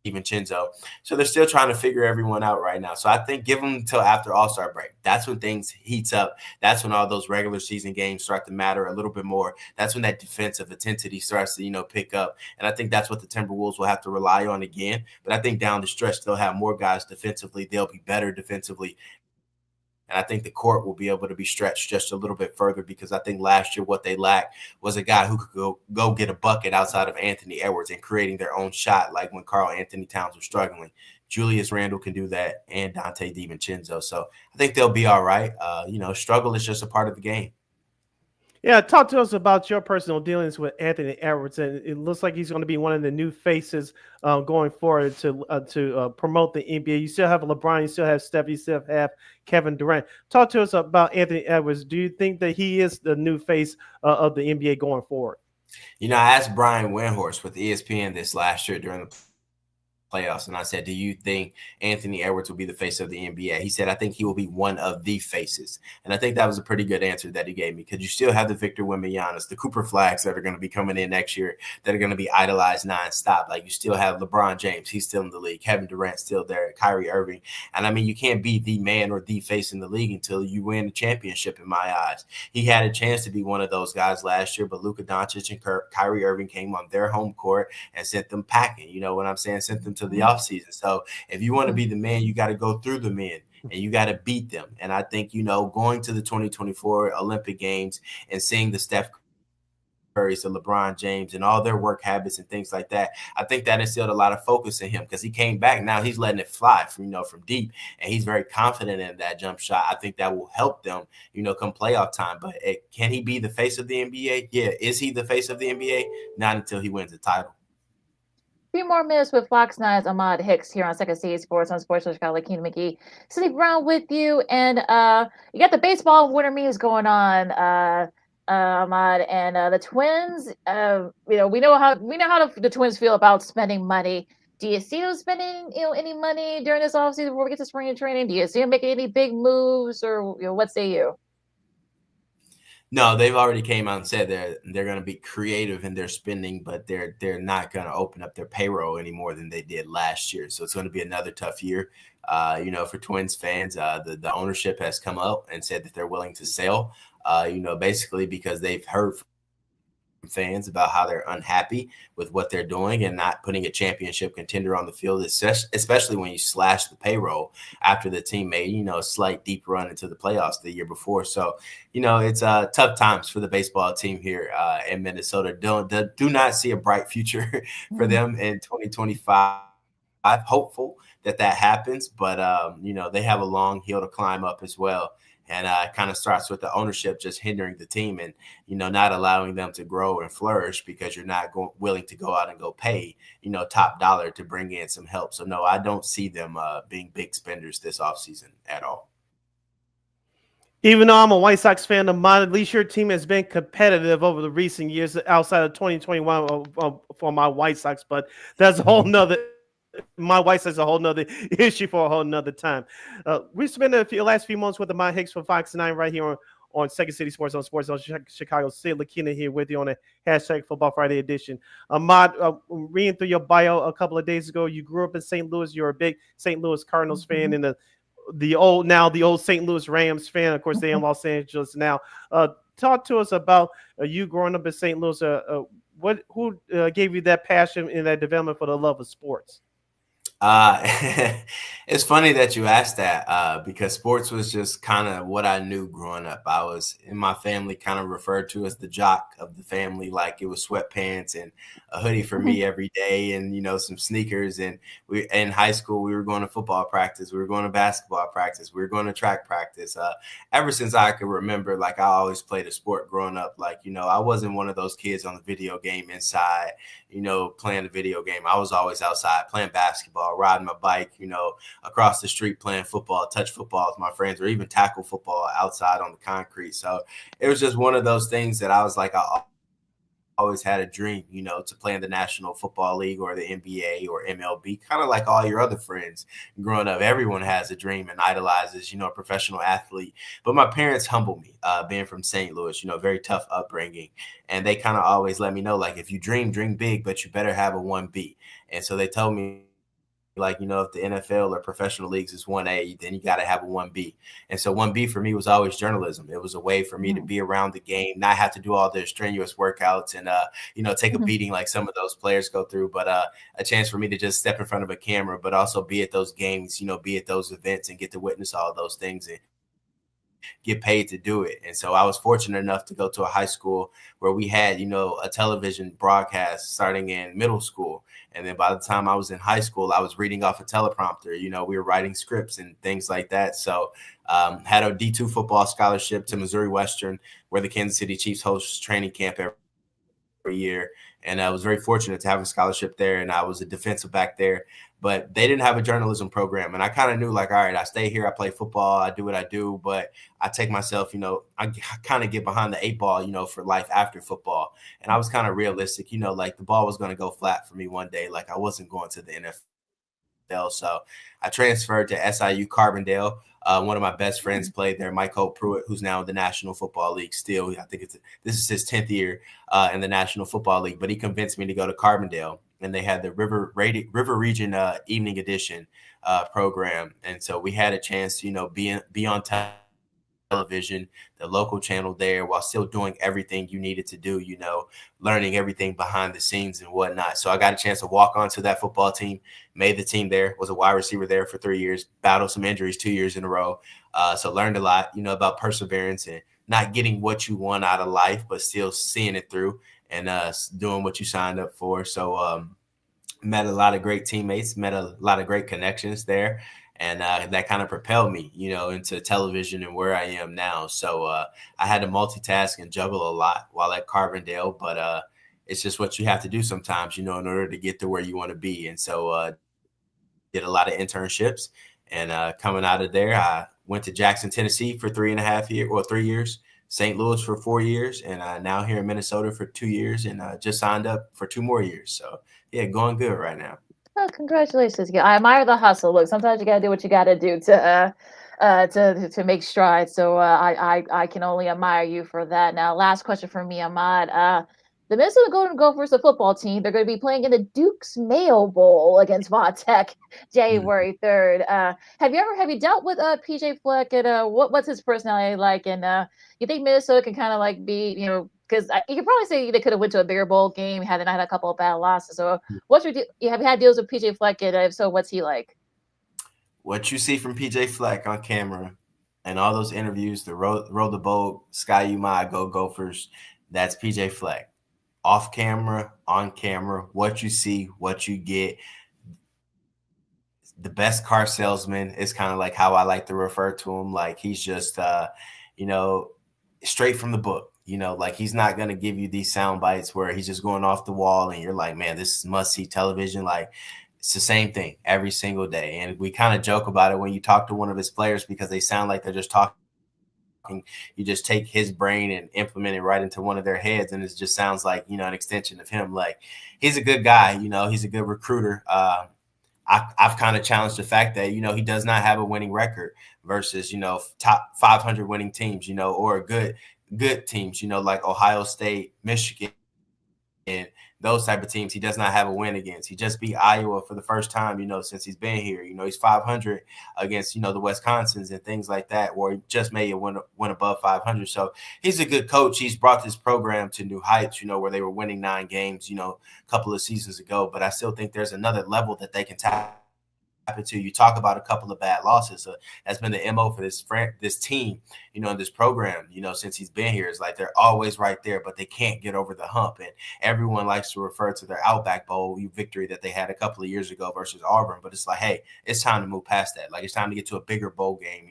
DiVincenzo. So they're still trying to figure everyone out right now. So I think give them until after All-Star break. That's when things heats up. That's when all those regular season games start to matter a little bit more. That's when that defensive intensity starts to, pick up. And I think that's what the Timberwolves will have to rely on again. But I think down the stretch, they'll have more guys defensively. They'll be better defensively. And I think the court will be able to be stretched just a little bit further, because I think last year what they lacked was a guy who could go get a bucket outside of Anthony Edwards and creating their own shot, like when Karl Anthony Towns was struggling. Julius Randle can do that, and Dante DiVincenzo. So I think they'll be all right. Struggle is just a part of the game. Yeah, talk to us about your personal dealings with Anthony Edwards, and it looks like he's going to be one of the new faces going forward to promote the NBA. You still have LeBron, you still have Steph, you still have Kevin Durant. Talk to us about Anthony Edwards. Do you think that he is the new face of the NBA going forward? I asked Brian Windhorst with ESPN this last year during the playoffs, and I said, do you think Anthony Edwards will be the face of the NBA? He said, I think he will be one of the faces. And I think that was a pretty good answer that he gave me, because you still have the Victor Wembanyama's, the Cooper Flags that are going to be coming in next year that are going to be idolized nonstop. Like, you still have LeBron James. He's still in the league. Kevin Durant still there. Kyrie Irving. And I mean, you can't be the man or the face in the league until you win a championship, in my eyes. He had a chance to be one of those guys last year, but Luka Doncic and Kyrie Irving came on their home court and sent them packing. You know what I'm saying? Sent them to the offseason. So if you want to be the man, you got to go through the men and you got to beat them. And I think, going to the 2024 Olympic Games and seeing the Steph Curry's, the LeBron James, and all their work habits and things like that, I think that instilled a lot of focus in him, because he came back. Now he's letting it fly from deep, and he's very confident in that jump shot. I think that will help them, come playoff time. But can he be the face of the NBA? Yeah. Is he the face of the NBA? Not until he wins the title. Few more minutes with Fox 9's Ahmad Hicks here on Second City Sports on Sports Chicago. Keenan McGee sitting around with you, and you got the baseball winter meetings going on, Ahmad, and the Twins. We know how the Twins feel about spending money. Do you see them spending any money during this offseason before we get to spring training? Do you see them making any big moves, or what say you? No, they've already came out and said they're going to be creative in their spending, but they're not going to open up their payroll any more than they did last year. So it's going to be another tough year, for Twins fans. The ownership has come up and said that they're willing to sell, basically because they've heard from fans about how they're unhappy with what they're doing and not putting a championship contender on the field, especially when you slash the payroll after the team made, a slight deep run into the playoffs the year before. So, it's tough times for the baseball team here in Minnesota. Do not see a bright future for them in 2025. I'm hopeful that happens, but, they have a long hill to climb up as well. And it kind of starts with the ownership just hindering the team and, not allowing them to grow and flourish because you're not willing to go out and go pay, top dollar to bring in some help. So, no, I don't see them being big spenders this offseason at all. Even though I'm a White Sox fan, at least your team has been competitive over the recent years outside of 2021 for my White Sox. But that's a whole nother. My White Sox is a whole nother issue for a whole nother time. We spent the last few months with Ahmad Hicks from Fox 9 right here on Second City Sports on Sports on Chicago. Sid Lakina here with you on a hashtag Football Friday edition. Ahmad, reading through your bio a couple of days ago, you grew up in St. Louis. You're a big St. Louis Cardinals fan and the old St. Louis Rams fan. Of course, they're in Los Angeles now. Talk to us about you growing up in St. Louis. Who gave you that passion and that development for the love of sports? Uh, it's funny that you asked that because sports was just kind of what I knew growing up. I was in my family kind of referred to as the jock of the family, like it was sweatpants and a hoodie for me every day, and some sneakers. And we in high school we were going to football practice, we were going to basketball practice, we were going to track practice. Ever since I could remember, like I always played a sport growing up. Like I wasn't one of those kids on the video game inside, playing the video game. I was always outside playing basketball, riding my bike, across the street playing football, touch football with my friends, or even tackle football outside on the concrete. So it was just one of those things that I was like, I always had a dream, to play in the National Football League or the NBA or MLB, kind of like all your other friends growing up. Everyone has a dream and idolizes, a professional athlete. But my parents humbled me, being from St. Louis, very tough upbringing. And they kind of always let me know, like, if you dream big, but you better have a 1B. And so they told me, like, if the NFL or professional leagues is 1A, then you got to have a 1B. And so 1B for me was always journalism. It was a way for me to be around the game, not have to do all the strenuous workouts and, take a beating like some of those players go through, but a chance for me to just step in front of a camera, but also be at those games, be at those events and get to witness all of those things and get paid to do it. And so I was fortunate enough to go to a high school where we had, a television broadcast starting in middle school. And then by the time I was in high school, I was reading off a teleprompter. We were writing scripts and things like that. So had a D2 football scholarship to Missouri Western, where the Kansas City Chiefs host training camp every year. And I was very fortunate to have a scholarship there. And I was a defensive back there. But they didn't have a journalism program. And I kind of knew, like, all right, I stay here, I play football, I do what I do, but I take myself, I kind of get behind the 8 ball, for life after football. And I was kind of realistic, like the ball was going to go flat for me one day. Like I wasn't going to the NFL. So I transferred to SIU Carbondale. One of my best friends played there, Mike Hope Pruitt, who's now in the National Football League still. I think this is his 10th year in the National Football League, but he convinced me to go to Carbondale. And they had the River Region Evening Edition program. And so we had a chance to, be on television, the local channel there, while still doing everything you needed to do, learning everything behind the scenes and whatnot. So I got a chance to walk onto that football team, made the team there, was a wide receiver there for 3 years, battled some injuries 2 years in a row. So learned a lot, about perseverance and not getting what you want out of life, but still seeing it through and doing what you signed up for. So met a lot of great teammates, met a lot of great connections there. And that kind of propelled me, into television and where I am now. So I had to multitask and juggle a lot while at Carbondale, but it's just what you have to do sometimes, in order to get to where you want to be. And so did a lot of internships, and coming out of there, I went to Jackson, Tennessee for 3 years, St. Louis for 4 years, and now here in Minnesota for 2 years, and just signed up for 2 more years. So yeah, going good right now. Oh, congratulations! Yeah, I admire the hustle. Look, sometimes you gotta do what you gotta do to make strides. So I can only admire you for that. Now, last question for me, Ahmad. The Minnesota Golden Gophers, the football team, they're going to be playing in the Duke's Mayo Bowl against Va Tech, January 3rd. Have you dealt with PJ Fleck, and what's his personality like? And you think Minnesota can kind of like be, because you could probably say they could have went to a bigger bowl game had they not had a couple of bad losses. So have you had deals with PJ Fleck, and if so, what's he like? What you see from PJ Fleck on camera and all those interviews, the roll the boat, Sky You My, Go Gophers, that's PJ Fleck. Off camera, on camera, what you see, what you get. The best car salesman is kind of like how I like to refer to him. Like he's just, straight from the book. Like he's not going to give you these sound bites where he's just going off the wall and you're like, man, this is must-see television. Like it's the same thing every single day. And we kind of joke about it when you talk to one of his players because they sound like they're just talking. You just take his brain and implement it right into one of their heads, and it just sounds like an extension of him. Like he's a good guy, he's a good recruiter. I've kind of challenged the fact that he does not have a winning record versus top 500 winning teams, or good teams, like Ohio State, Michigan, and those type of teams. He does not have a win against. He just beat Iowa for the first time, since he's been here. He's 500 against, the Wisconsins and things like that, where he just made a win above 500. So he's a good coach. He's brought this program to new heights, where they were winning 9 games, a couple of seasons ago. But I still think there's another level that they can tap happen to you. Talk about a couple of bad losses. That's been the MO for this team, this program, since he's been here. It's like they're always right there, but they can't get over the hump. And everyone likes to refer to their Outback Bowl victory that they had a couple of years ago versus Auburn. But it's like, hey, it's time to move past that. Like, it's time to get to a bigger bowl game,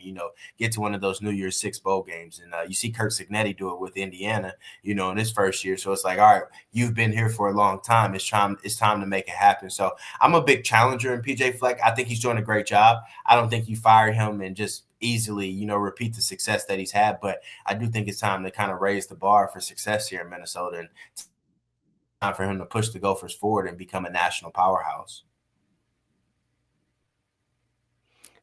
get to one of those New Year's Six bowl games. And you see Kirk Cignetti do it with Indiana, in his first year. So it's like, all right, you've been here for a long time. It's time to make it happen. So I'm a big challenger in PJ Fleck. I think he's doing a great job. I don't think you fire him and just easily, repeat the success that he's had. But I do think it's time to kind of raise the bar for success here in Minnesota, and time for him to push the Gophers forward and become a national powerhouse.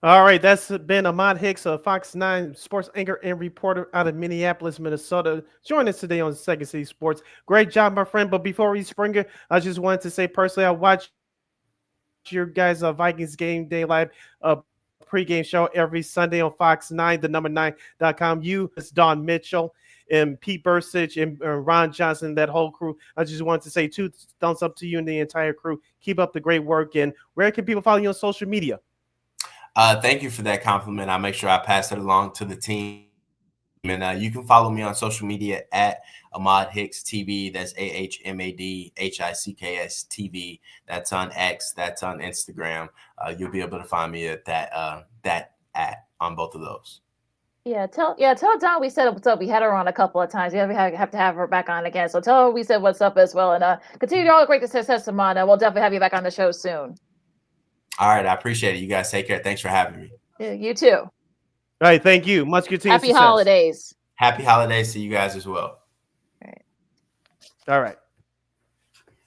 All right, that's been Ahmad Hicks, a Fox 9 sports anchor and reporter out of Minneapolis, Minnesota. Join us today on Second City Sports. Great job, my friend. But before we Springer, I just wanted to say personally, I watched your guys' Vikings Game Day Live pregame show every Sunday on Fox 9, the number 9.com. You, it's Don Mitchell and Pete Bursich and Ron Johnson, that whole crew. I just wanted to say 2 thumbs up to you and the entire crew. Keep up the great work. And where can people follow you on social media? Thank you for that compliment. I'll make sure I pass it along to the team. And you can follow me on social media at Ahmad Hicks TV. That's AHMAD HICKS TV. That's on X. That's on Instagram. You'll be able to find me at that on both of those. Tell Dawn we said what's up. We had her on a couple of times. We have to have her back on again. So tell her we said what's up as well. And continue all the great success, Ahmad. We'll definitely have you back on the show soon. All right, I appreciate it. You guys take care. Thanks for having me. Yeah, you too. All right, thank you. Much continued Happy success. holidays. Happy holidays to you guys as well. All right.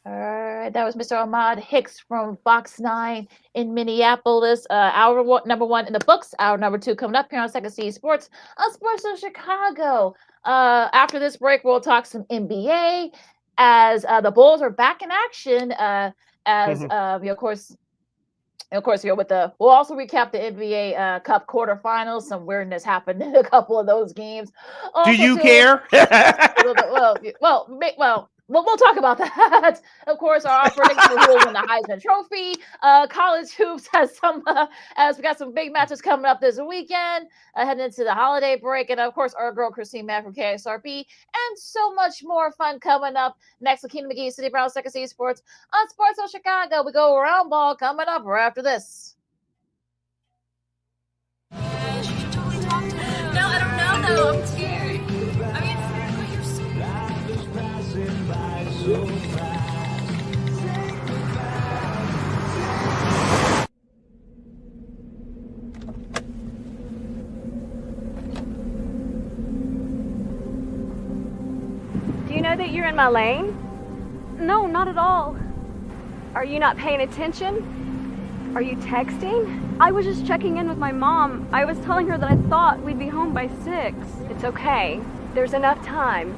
All right, that was Mr. Ahmad Hicks from Fox 9 in Minneapolis. Hour number 1 in the books. Hour number 2 coming up here on Second City Sports on Sports of Chicago. After this break, we'll talk some NBA as the Bulls are back in action. Of course, we'll also recap the NBA Cup quarterfinals. Some weirdness happened in a couple of those games. Do you care? Well, we'll talk about that. Of course, our prediction who will win the Heisman Trophy. College hoops has as we got some big matches coming up this weekend, heading into the holiday break, and of course, our girl Christine Mann from KXRB, and so much more fun coming up next with Keenan McGee, City Brown, Second City Sports on Sports of Chicago. We go round ball coming up right after this. No, I don't know though. I'm scared. I mean, you're Do you know that you're in my lane? No, not at all. Are you not paying attention? Are you texting? I was just checking in with my mom. I was telling her that I thought we'd be home by 6. It's okay. There's enough time.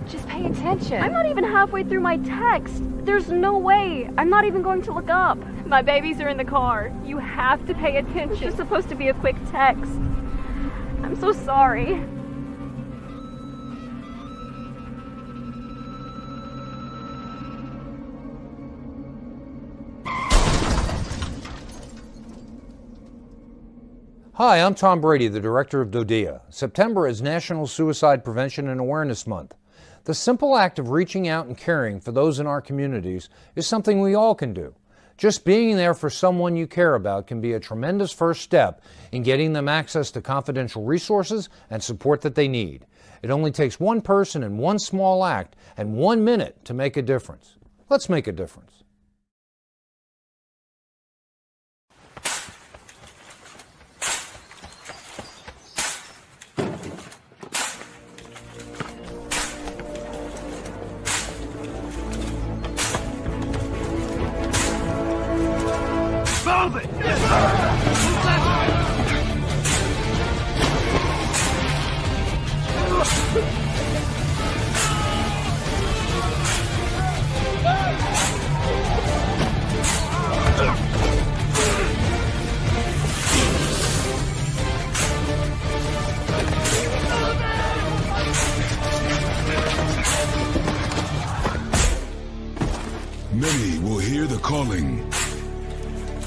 Just pay attention. I'm not even halfway through my text. There's no way. I'm not even going to look up. My babies are in the car. You have to pay attention. It's just supposed to be a quick text. I'm so sorry. Hi, I'm Tom Brady, the director of DODEA. September is National Suicide Prevention and Awareness Month. The simple act of reaching out and caring for those in our communities is something we all can do. Just being there for someone you care about can be a tremendous first step in getting them access to confidential resources and support that they need. It only takes one person and one small act and 1 minute to make a difference. Let's make a difference.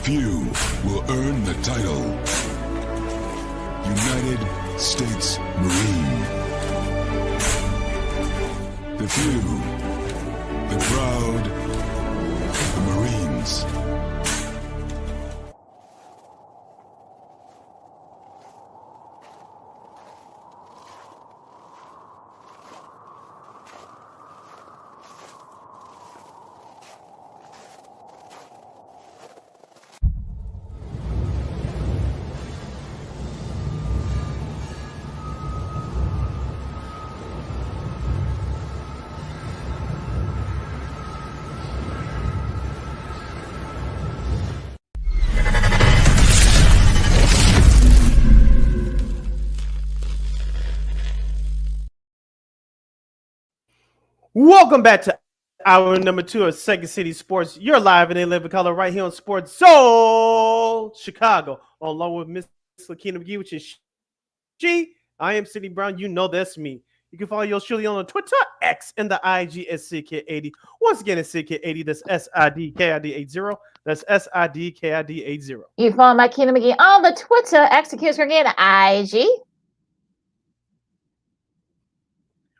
few will earn the title. United States Marine. The few, the proud, the Marines. Welcome back to hour number 2 of Second City Sports. You're live and in living color right here on Sports Soul Chicago, along with Miss Lakina McGee, which is she. I am Sidney Brown. You know that's me. You can follow yours truly on Twitter, X, and the IG at SidKid80. Once again, it's SidKid80. That's SIDKID80. That's SIDKID80. You can follow my Lakina McGee on the Twitter, X, and IG.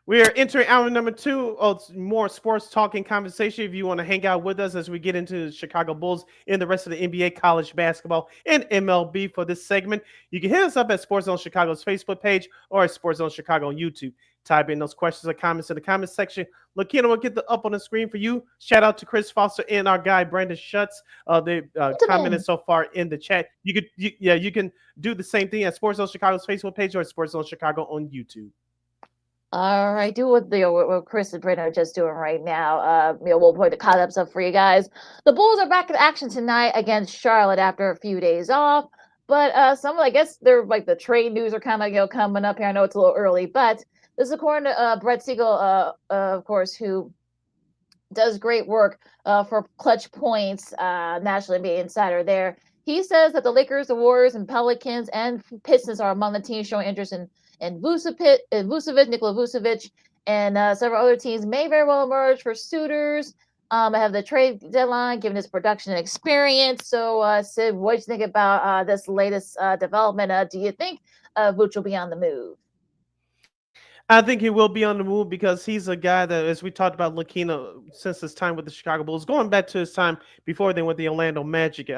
We are entering hour number 2 of more sports talking conversation. If you want to hang out with us as we get into the Chicago Bulls and the rest of the NBA, college basketball, and MLB for this segment, you can hit us up at Sports Zone Chicago's Facebook page or at Sports Zone Chicago on YouTube. Type in those questions or comments in the comments section. Lakina will get up on the screen for you. Shout out to Chris Foster and our guy Brandon Schutz. They commented so far in the chat. You can do the same thing at Sports Zone Chicago's Facebook page or at Sports Zone Chicago on YouTube. All right, do what Chris and Brandon are just doing right now. We'll put the call-ups up for you guys. The Bulls are back in action tonight against Charlotte after a few days off. But I guess they're like the trade news are kind of coming up here. I know it's a little early, but this is according to Brett Siegel, of course, who does great work for Clutch Points, National NBA Insider there. He says that the Lakers, the Warriors, and Pelicans and Pistons are among the teams showing interest in Vucevic, Nikola Vucevic, and several other teams may very well emerge for suitors. I have the trade deadline, given his production and experience. So, Sid, what do you think about this latest development? Do you think Vuce will be on the move? I think he will be on the move because he's a guy that, as we talked about Lakina since his time with the Chicago Bulls, going back to his time before they went the Orlando Magic.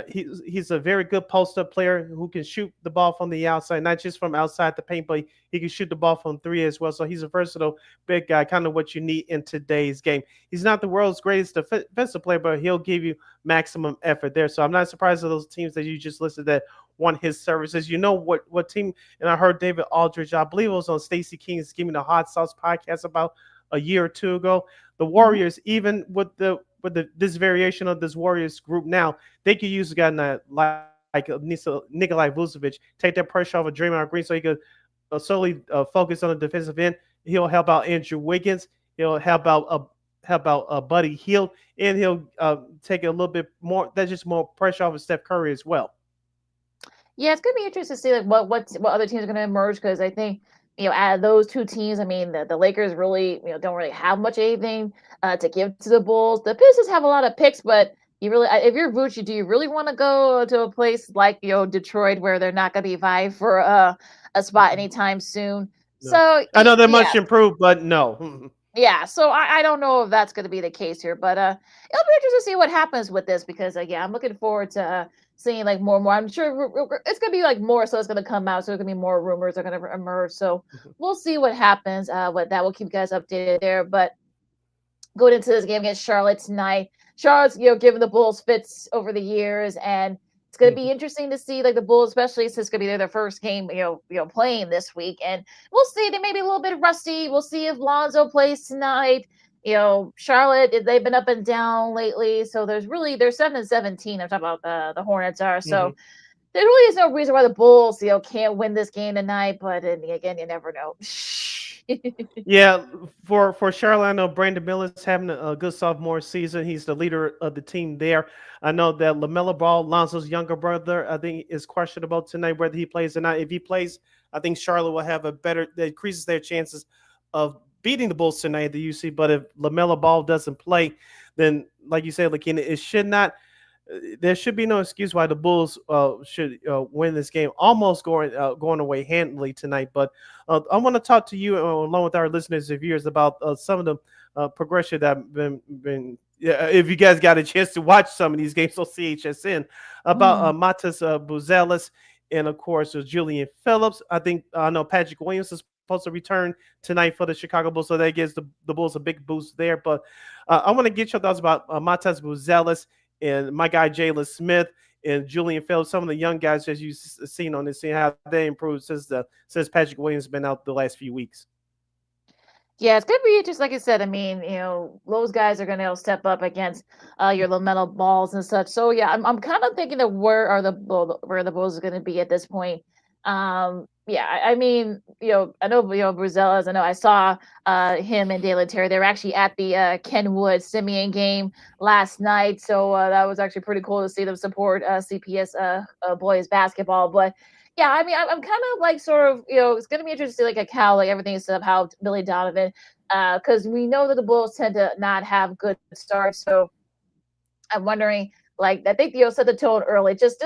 He's a very good post-up player who can shoot the ball from the outside, not just from outside the paint, but he can shoot the ball from 3 as well. So he's a versatile big guy, kind of what you need in today's game. He's not the world's greatest defensive player, but he'll give you maximum effort there. So I'm not surprised at those teams that you just listed that want his services. You know what team, and I heard David Aldridge, I believe it was on Stacey King's Give Me the Hot Sauce podcast about a year or two ago. The Warriors, even with this variation of this Warriors group now, they could use a guy like Nikolai Vucevic, take that pressure off of Draymond Green so he could solely focus on the defensive end. He'll help out Andrew Wiggins. He'll help out Buddy Hield, and he'll take a little bit more. That's just more pressure off of Steph Curry as well. Yeah, it's gonna be interesting to see like what other teams are gonna emerge, because I think out of those two teams, I mean the Lakers really don't really have much anything to give to the Bulls. The Pistons have a lot of picks, but you really, if you're Vuce, do you really want to go to a place like Detroit where they're not gonna be vying for a spot anytime soon? No. So I know they're much improved, but no. Yeah, so I don't know if that's going to be the case here, but it'll be interesting to see what happens with this, because I'm looking forward to seeing like more and more. I'm sure it's going to be like more, so it's going to come out, so there's going to be more rumors are going to emerge. So we'll see what happens. With that, we'll keep you guys updated there. But going into this game against Charlotte tonight, Charlotte's given the Bulls fits over the years, and it's going to be interesting to see, like the Bulls, especially since it's going to be their first game, playing this week, and we'll see. They may be a little bit rusty. We'll see if Lonzo plays tonight. Charlotte, they've been up and down lately, so they're 7-17. I'm talking about the Hornets are. So there really is no reason why the Bulls, can't win this game tonight. But again, you never know. Yeah, for Charlotte, I know Brandon Miller's having a good sophomore season. He's the leader of the team there. I know that LaMelo Ball, Lonzo's younger brother, I think is questionable tonight whether he plays or not. If he plays, I think Charlotte will have that increases their chances of beating the Bulls tonight at the UC. But if LaMelo Ball doesn't play, then like you said, Lakina, it should not there should be no excuse why the Bulls should win this game. Almost going away handily tonight. But I want to talk to you along with our listeners and viewers about some of the progression that have been. Yeah, if you guys got a chance to watch some of these games on CHSN about Matas Buzelis and of course Julian Phillips. I know Patrick Williams is supposed to return tonight for the Chicago Bulls, so that gives the Bulls a big boost there. But I want to get your thoughts about Matas Buzelis and my guy Jalen Smith and Julian Phillips, some of the young guys as you've seen on this scene, how they improved since Patrick Williams has been out the last few weeks. Yeah, it's gonna be just like I said. I mean, those guys are gonna step up against your LaMelo Balls and such. So yeah, I'm kind of thinking of where the Bulls are gonna be at this point. Yeah, I mean, I know, Bruzelas. I know I saw him and Dalen Terry. They were actually at the Kenwood Simeon game last night, so that was actually pretty cool to see them support CPS boys basketball. But yeah, I mean, I'm kind of like sort of, it's going to be interesting to see like how like everything is set up, how Billy Donovan, because we know that the Bulls tend to not have good starts. So I'm wondering, like, I think, set the tone early. Just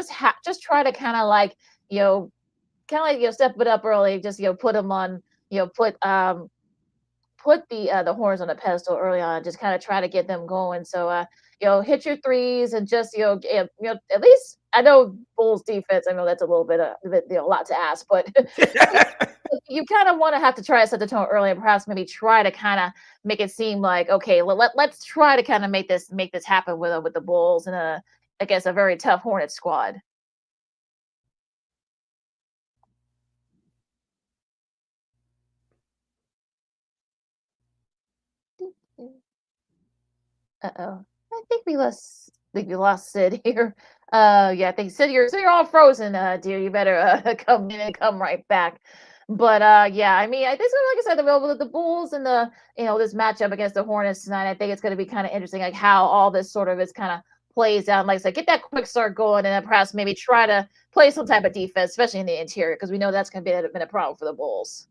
try to kind of like, step it up early. Just, put them on, put the Horns on the pedestal early on. Just kind of try to get them going. So, hit your threes and just, at least I know Bulls defense. I know that's a little bit, a lot to ask, but you kind of want to have to try to set the tone early and perhaps maybe try to kind of make it seem like, okay, well, let's try to kind of make this happen with the Bulls and I guess a very tough Hornets squad. Uh-oh. I think we lost Sid here. Yeah, I think Sid, you're all frozen, dear. You better come in and come right back. But yeah, I mean, I think like I said, the Bulls and this matchup against the Hornets tonight, I think it's going to be kind of interesting, like how all this sort of is kind of plays out. Like I said, get that quick start going, and then perhaps maybe try to play some type of defense, especially in the interior, because we know that's going to be a problem for the Bulls.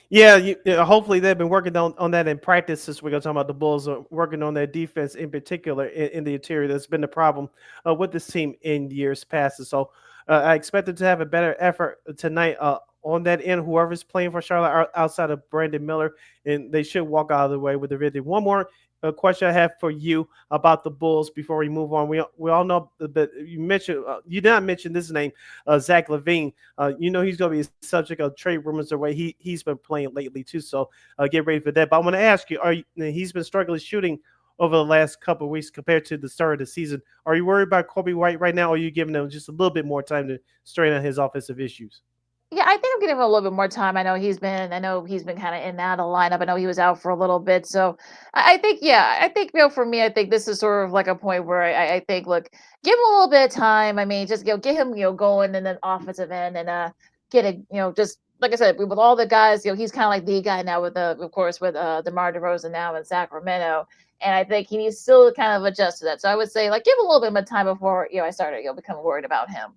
Yeah, hopefully they've been working on that in practice since we're going to talk about the Bulls working on their defense in particular in the interior. That's been the problem with this team in years past. And so I expect them to have a better effort tonight on that end, whoever's playing for Charlotte outside of Brandon Miller, and they should walk out of the way with the victory. One more question I have for you about the Bulls before we move on. We all know that you mentioned you did not mention this name, Zach LaVine. He's going to be a subject of trade rumors the way he's been playing lately too. So get ready for that. But I want to ask you: he's been struggling shooting over the last couple of weeks compared to the start of the season? Are you worried about Kobe White right now, or are you giving him just a little bit more time to straighten out his offensive issues? Yeah, I think I'm giving him a little bit more time. I know he's been kind of in and out of the lineup. I know he was out for a little bit. So I think, for me, I think this is sort of like a point where I think, look, give him a little bit of time. I mean, just, get him, going in the offensive end and get it, just like I said, with all the guys, he's kind of like the guy now with DeMar DeRozan now in Sacramento. And I think he needs still kind of adjust to that. So I would say, like, give him a little bit more time before, I started, becoming worried about him.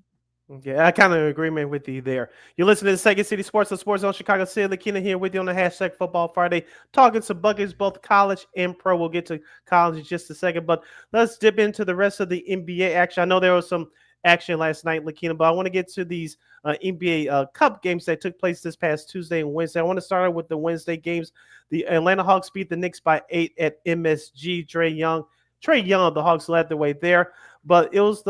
Yeah, I kind of agreement with you there. You're listening to Second City Sports, the Sports Zone Chicago City. Lakina here with you on the hashtag Football Friday, talking some buckets, both college and pro. We'll get to college in just a second, but let's dip into the rest of the NBA action. I know there was some action last night, Lakina, but I want to get to these NBA Cup games that took place this past Tuesday and Wednesday. I want to start out with the Wednesday games. The Atlanta Hawks beat the Knicks by 8 at MSG. Trae Young, the Hawks led the way there. But it was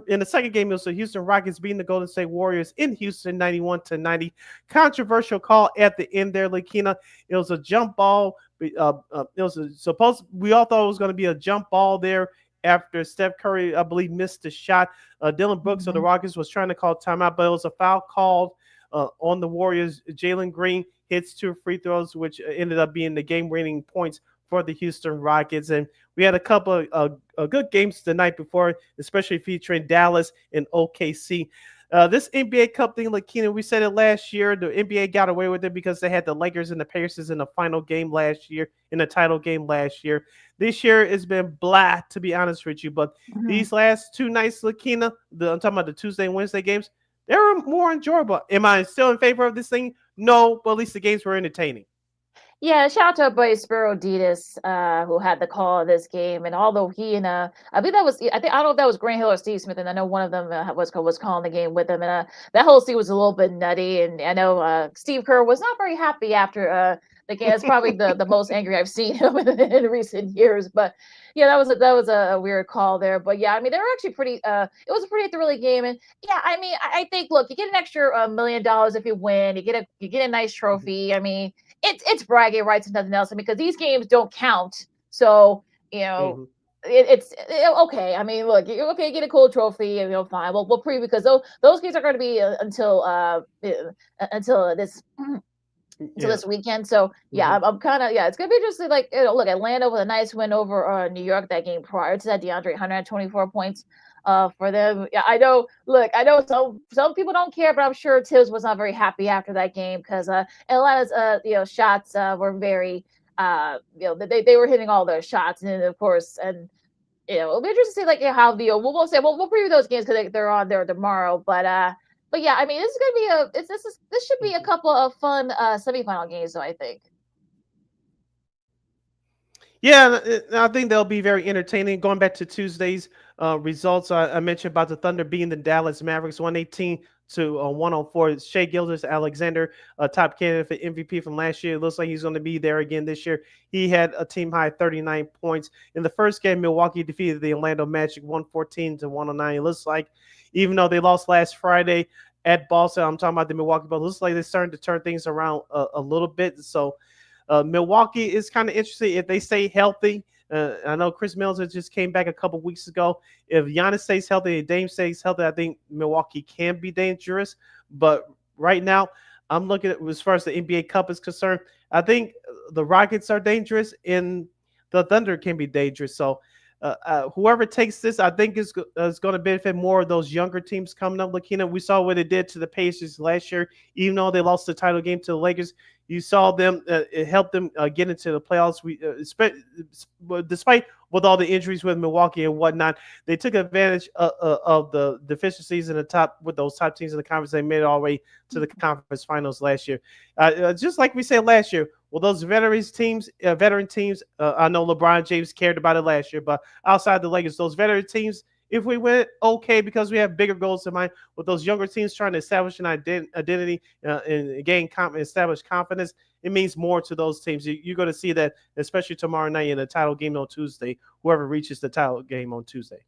in the second game, it was the Houston Rockets beating the Golden State Warriors in Houston 91-90. Controversial call at the end there, Lakina. It was a jump ball. We all thought it was going to be a jump ball there after Steph Curry, I believe, missed the shot. Dylan Brooks of the Rockets was trying to call timeout, but it was a foul called on the Warriors. Jalen Green hits 2 free throws, which ended up being the game-winning points for the Houston Rockets. And we had a couple of good games the night before, especially featuring Dallas and OKC. This NBA Cup thing, Lakina, we said it last year. The NBA got away with it because they had the Lakers and the Pacers in the final game last year, in the title game last year. This year it's been blah, to be honest with you. But these last 2 nights, Lakina, I'm talking about the Tuesday and Wednesday games, they were more enjoyable. Am I still in favor of this thing? No, but at least the games were entertaining. Yeah, shout out to our buddy Spiro Ditas, who had the call of this game. And although he and I think I don't know if that was Grant Hill or Steve Smith, and I know one of them was calling the game with him. And that whole scene was a little bit nutty. And I know Steve Kerr was not very happy after the game. It's probably the most angry I've seen him in recent years. But yeah, that was a weird call there. But yeah, I mean, they were actually pretty. It was a pretty thrilling game. And yeah, I mean, I think look, you get an extra $1 million if you win. You get a nice trophy. I mean, it's bragging rights and nothing else. I mean, because these games don't count. So, it's okay. I mean, look, okay, get a cool trophy, and fine. We'll preview because those games are going to be until this. Until this weekend, so yeah, I'm kind of it's gonna be interesting. Like, look, Atlanta with a nice win over New York that game prior to that. DeAndre 124 points for them. Yeah, I know. Look, I know some people don't care, but I'm sure Tibbs was not very happy after that game because Atlanta's shots were very they were hitting all their shots, and of course, and it'll be interesting to see like how we'll preview those games because they're on there tomorrow, but yeah, I mean, this is gonna be this should be a couple of fun semifinal games, though, I think. Yeah, I think they'll be very entertaining. Going back to Tuesday's results, I mentioned about the Thunder beating the Dallas Mavericks 118 to 104. Shea Gilgeous-Alexander, top candidate for MVP from last year. It looks like he's going to be there again this year. He had a team high 39 points. In the first game, Milwaukee defeated the Orlando Magic 114 to 109. It looks like even though they lost last Friday at Boston, I'm talking about the Milwaukee Bucks, it looks like they're starting to turn things around a little bit. So Milwaukee is kind of interesting if they stay healthy. I know Chris Middleton just came back a couple weeks ago. If Giannis stays healthy, if Dame stays healthy, I think Milwaukee can be dangerous. But right now, I'm looking at as far as the NBA Cup is concerned. I think the Rockets are dangerous and the Thunder can be dangerous. So whoever takes this, I think is going to benefit more of those younger teams coming up. Lakina, we saw what it did to the Pacers last year. Even though they lost the title game to the Lakers, you saw them. It helped them get into the playoffs. Despite with all the injuries with Milwaukee and whatnot, they took advantage of the deficiencies in the top with those top teams in the conference. They made it all the way to the conference finals last year. Just like we said last year, well, those veteran teams, I know LeBron James cared about it last year, but outside the Lakers, those veteran teams, if we win, okay, because we have bigger goals in mind. With those younger teams trying to establish an identity and gain establish confidence, it means more to those teams. You're going to see that, especially tomorrow night in the title game on Tuesday, whoever reaches the title game on Tuesday.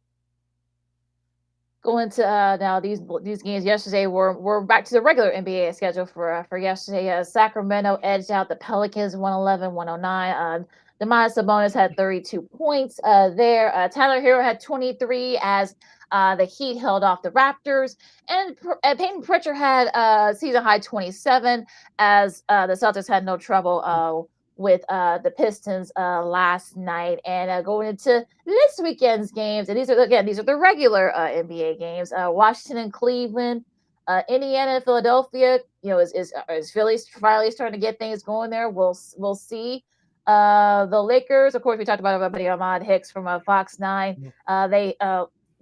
Going to now these games yesterday we're back to the regular NBA schedule for yesterday. Sacramento edged out the Pelicans 111-109. Domantas Sabonis had 32 points there. Tyler Hero had 23 as the Heat held off the Raptors. And Peyton Pritchard had season high 27 as the Celtics had no trouble with the Pistons last night. And going into this weekend's games, and these are the regular NBA games. Washington and Cleveland, Indiana and Philadelphia. Is Philly finally starting to get things going there? We'll see. The Lakers, of course, we talked about our buddy Ahmad Hicks from Fox 9.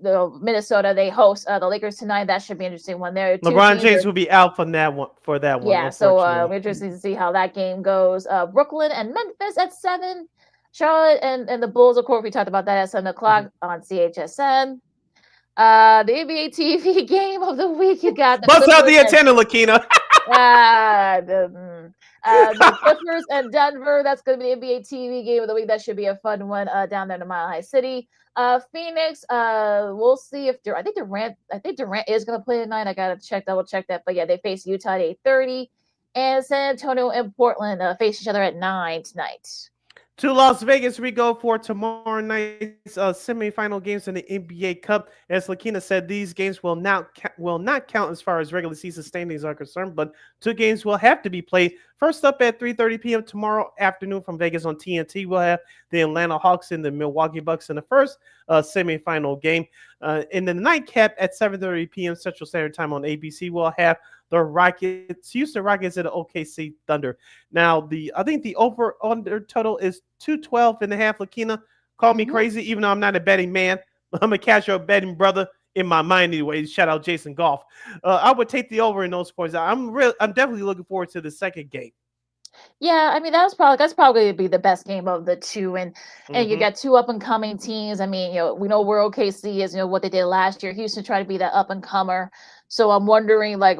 Minnesota, they host the Lakers tonight. That should be an interesting one there. LeBron James will be out from that one for that one. Yeah, so we're interested to see how that game goes. Brooklyn and Memphis at 7. Charlotte and the Bulls, of course, we talked about that at 7 o'clock on CHSN. The NBA TV game of the week, you got the bust out the antenna, Lakina. The Clippers and Denver. That's going to be the NBA TV game of the week. That should be a fun one down there in Mile High City. Phoenix. We'll see if I think Durant is going to play tonight. I got to double check that. But yeah, they face Utah at 8:30, and San Antonio and Portland face each other at 9 tonight. To Las Vegas we go for tomorrow night's semifinal games in the NBA Cup. As Lakina said, these games will not count as far as regular season standings are concerned, but 2 games will have to be played. First up at 3:30 p.m. tomorrow afternoon from Vegas on TNT, we'll have the Atlanta Hawks and the Milwaukee Bucks in the first semifinal game. In the nightcap at 7:30 p.m. Central Standard Time on ABC, we'll have the Houston Rockets and the OKC Thunder. Now, I think the over-under total is 212.5. Lakina, call me crazy, even though I'm not a betting man. I'm a casual betting brother in my mind anyway. Shout out Jason Goff. I would take the over in those points. I'm definitely looking forward to the second game. Yeah, I mean that's probably be the best game of the two, and you Mm-hmm. got two up and coming teams. I mean, we know where OKC is, what they did last year. Houston tried to be that up and comer, so I'm wondering like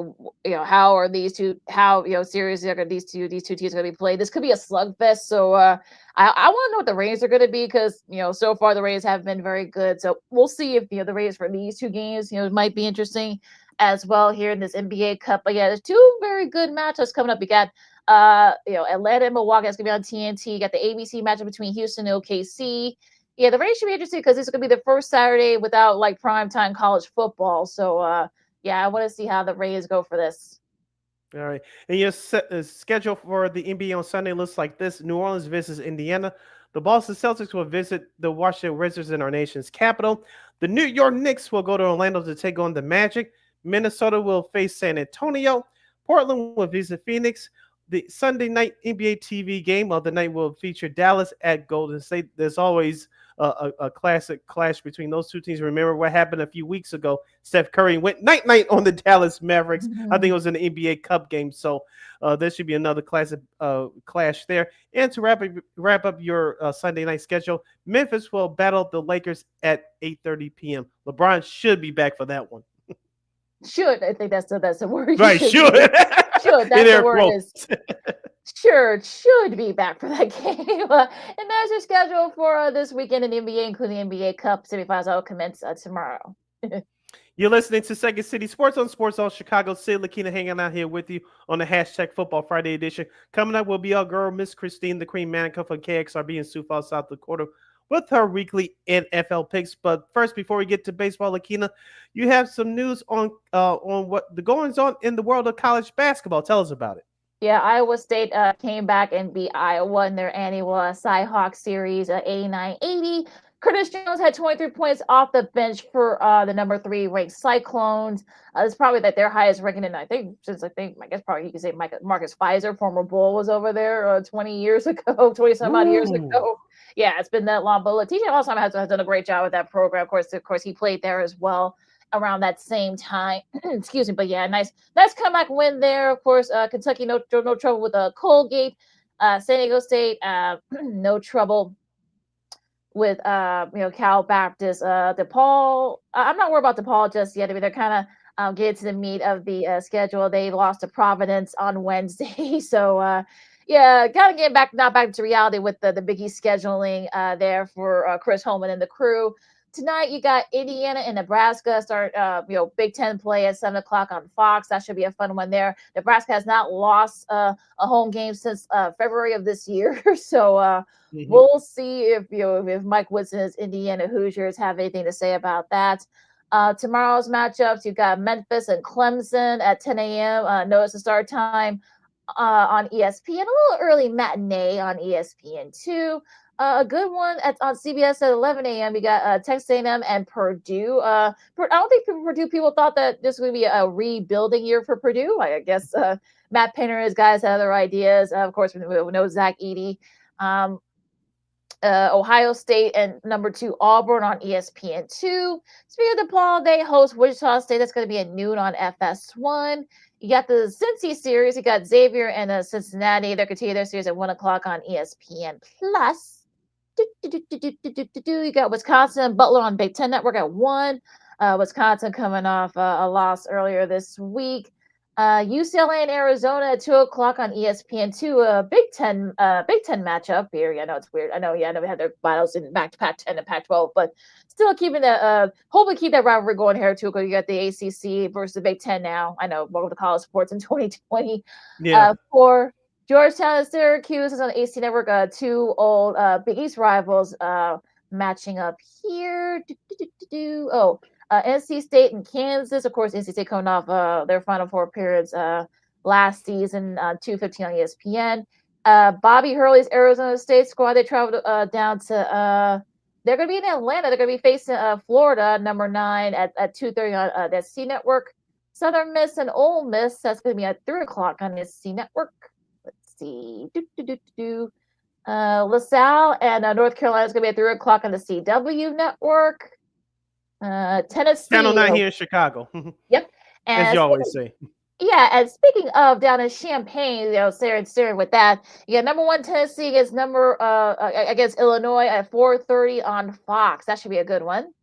how are these two how serious are these two teams going to be played? This could be a slugfest. So I want to know what the ratings are going to be because so far the ratings have been very good. So we'll see if the ratings for these two games might be interesting as well here in this NBA Cup. But yeah, there's two very good matchups coming up. You got Atlanta and Milwaukee. That's gonna be on TNT. You got the ABC matchup between Houston and OKC. Yeah, the race should be interesting because this is gonna be the first Saturday without like primetime college football. So yeah, I want to see how the Rays go for this. All right. And your schedule for the NBA on Sunday looks like this: New Orleans visits Indiana. The Boston Celtics will visit the Washington Wizards in our nation's capital. The New York Knicks will go to Orlando to take on the Magic. Minnesota will face San Antonio. Portland will visit Phoenix. The Sunday night NBA TV game of the night will feature Dallas at Golden State. There's always a classic clash between those two teams. Remember what happened a few weeks ago? Steph Curry went night-night on the Dallas Mavericks. Mm-hmm. I think it was an NBA Cup game. So there should be another classic clash there. And to wrap up your Sunday night schedule, Memphis will battle the Lakers at 8:30 p.m. LeBron should be back for that one. Should I think that's the word? Right, should. Should that's the word is. Sure, should be back for that game. And that's your schedule for this weekend in the NBA, including the NBA Cup semifinals. That will commence tomorrow. You're listening to Second City Sports on Sports All Chicago. Sid Lakina hanging out here with you on the hashtag Football Friday edition. Coming up will be our girl, Miss Christine, the Queen Manika from KXRB in Sioux Falls, South Dakota, with her weekly NFL picks. But first, before we get to baseball, Lakina, you have some news on what the goings on in the world of college basketball. Tell us about it. Yeah, Iowa State came back and beat Iowa in their annual Cy-Hawk series 89-80. Curtis Jones had 23 points off the bench for the number 3 ranked Cyclones. It's probably that their highest ranking, and I guess probably you could say Marcus Pfizer, former Bull, was over there 20 years ago, 20 some odd years ago. Yeah, it's been that long. But TJ Osama has done a great job with that program. Of course, he played there as well around that same time. Excuse me. But yeah, nice comeback win there. Of course, Kentucky no trouble with Colgate. San Diego State no trouble with Cal Baptist. DePaul. I'm not worried about DePaul just yet. I mean, they're kind of getting to the meat of the schedule. They lost to Providence on Wednesday, so. Yeah, kind of getting not back to reality with the Big East scheduling there for Chris Holman and the crew. Tonight, you got Indiana and Nebraska start, Big Ten play at 7 o'clock on Fox. That should be a fun one there. Nebraska has not lost a home game since February of this year. So we'll see if Mike Woodson's Indiana Hoosiers have anything to say about that. Tomorrow's matchups, you've got Memphis and Clemson at 10 a.m. Notice the start time on ESPN, a little early matinee on ESPN2. A good one on CBS at 11 a.m. You got Texas A&M and Purdue. I don't think Purdue people thought that this would be a rebuilding year for Purdue. I guess Matt Painter and his guys had other ideas. Of course, we know Zach Edey. Ohio State and number 2 Auburn on ESPN2. Speaking of DePaul, they host Wichita State. That's going to be at noon on FS1. You got the Cincy series. You got Xavier and Cincinnati. They're continuing their series at 1 o'clock on ESPN Plus. You got Wisconsin and Butler on Big Ten Network at 1. Wisconsin coming off a loss earlier this week. UCLA and Arizona at 2 o'clock on ESPN2. A Big Ten matchup here. I know it's weird. I know we had their battles in back to Pac-10 and Pac-12, but still keeping that. Hopefully keep that rivalry going here too. Because you got the ACC versus the Big Ten now. I know welcome to college sports in 2020. Yeah. For Georgetown and Syracuse is on the AC Network. 2 old Big East rivals matching up here. NC State and Kansas. Of course, NC State coming off their Final Four appearance last season on 2:15 on ESPN. Bobby Hurley's Arizona State squad, they traveled down to they're going to be in Atlanta. They're going to be facing Florida, number 9 at 2:30 on the C Network. Southern Miss and Ole Miss, that's going to be at 3 o'clock on the C Network. Let's see. LaSalle and North Carolina is going to be at 3 o'clock on the CW Network. Tennessee. Channel 9 here in Chicago. Yep. As you always say. Yeah, and speaking of down in Champaign, staring with that. Yeah, number one Tennessee against against Illinois at 4:30 on Fox. That should be a good one.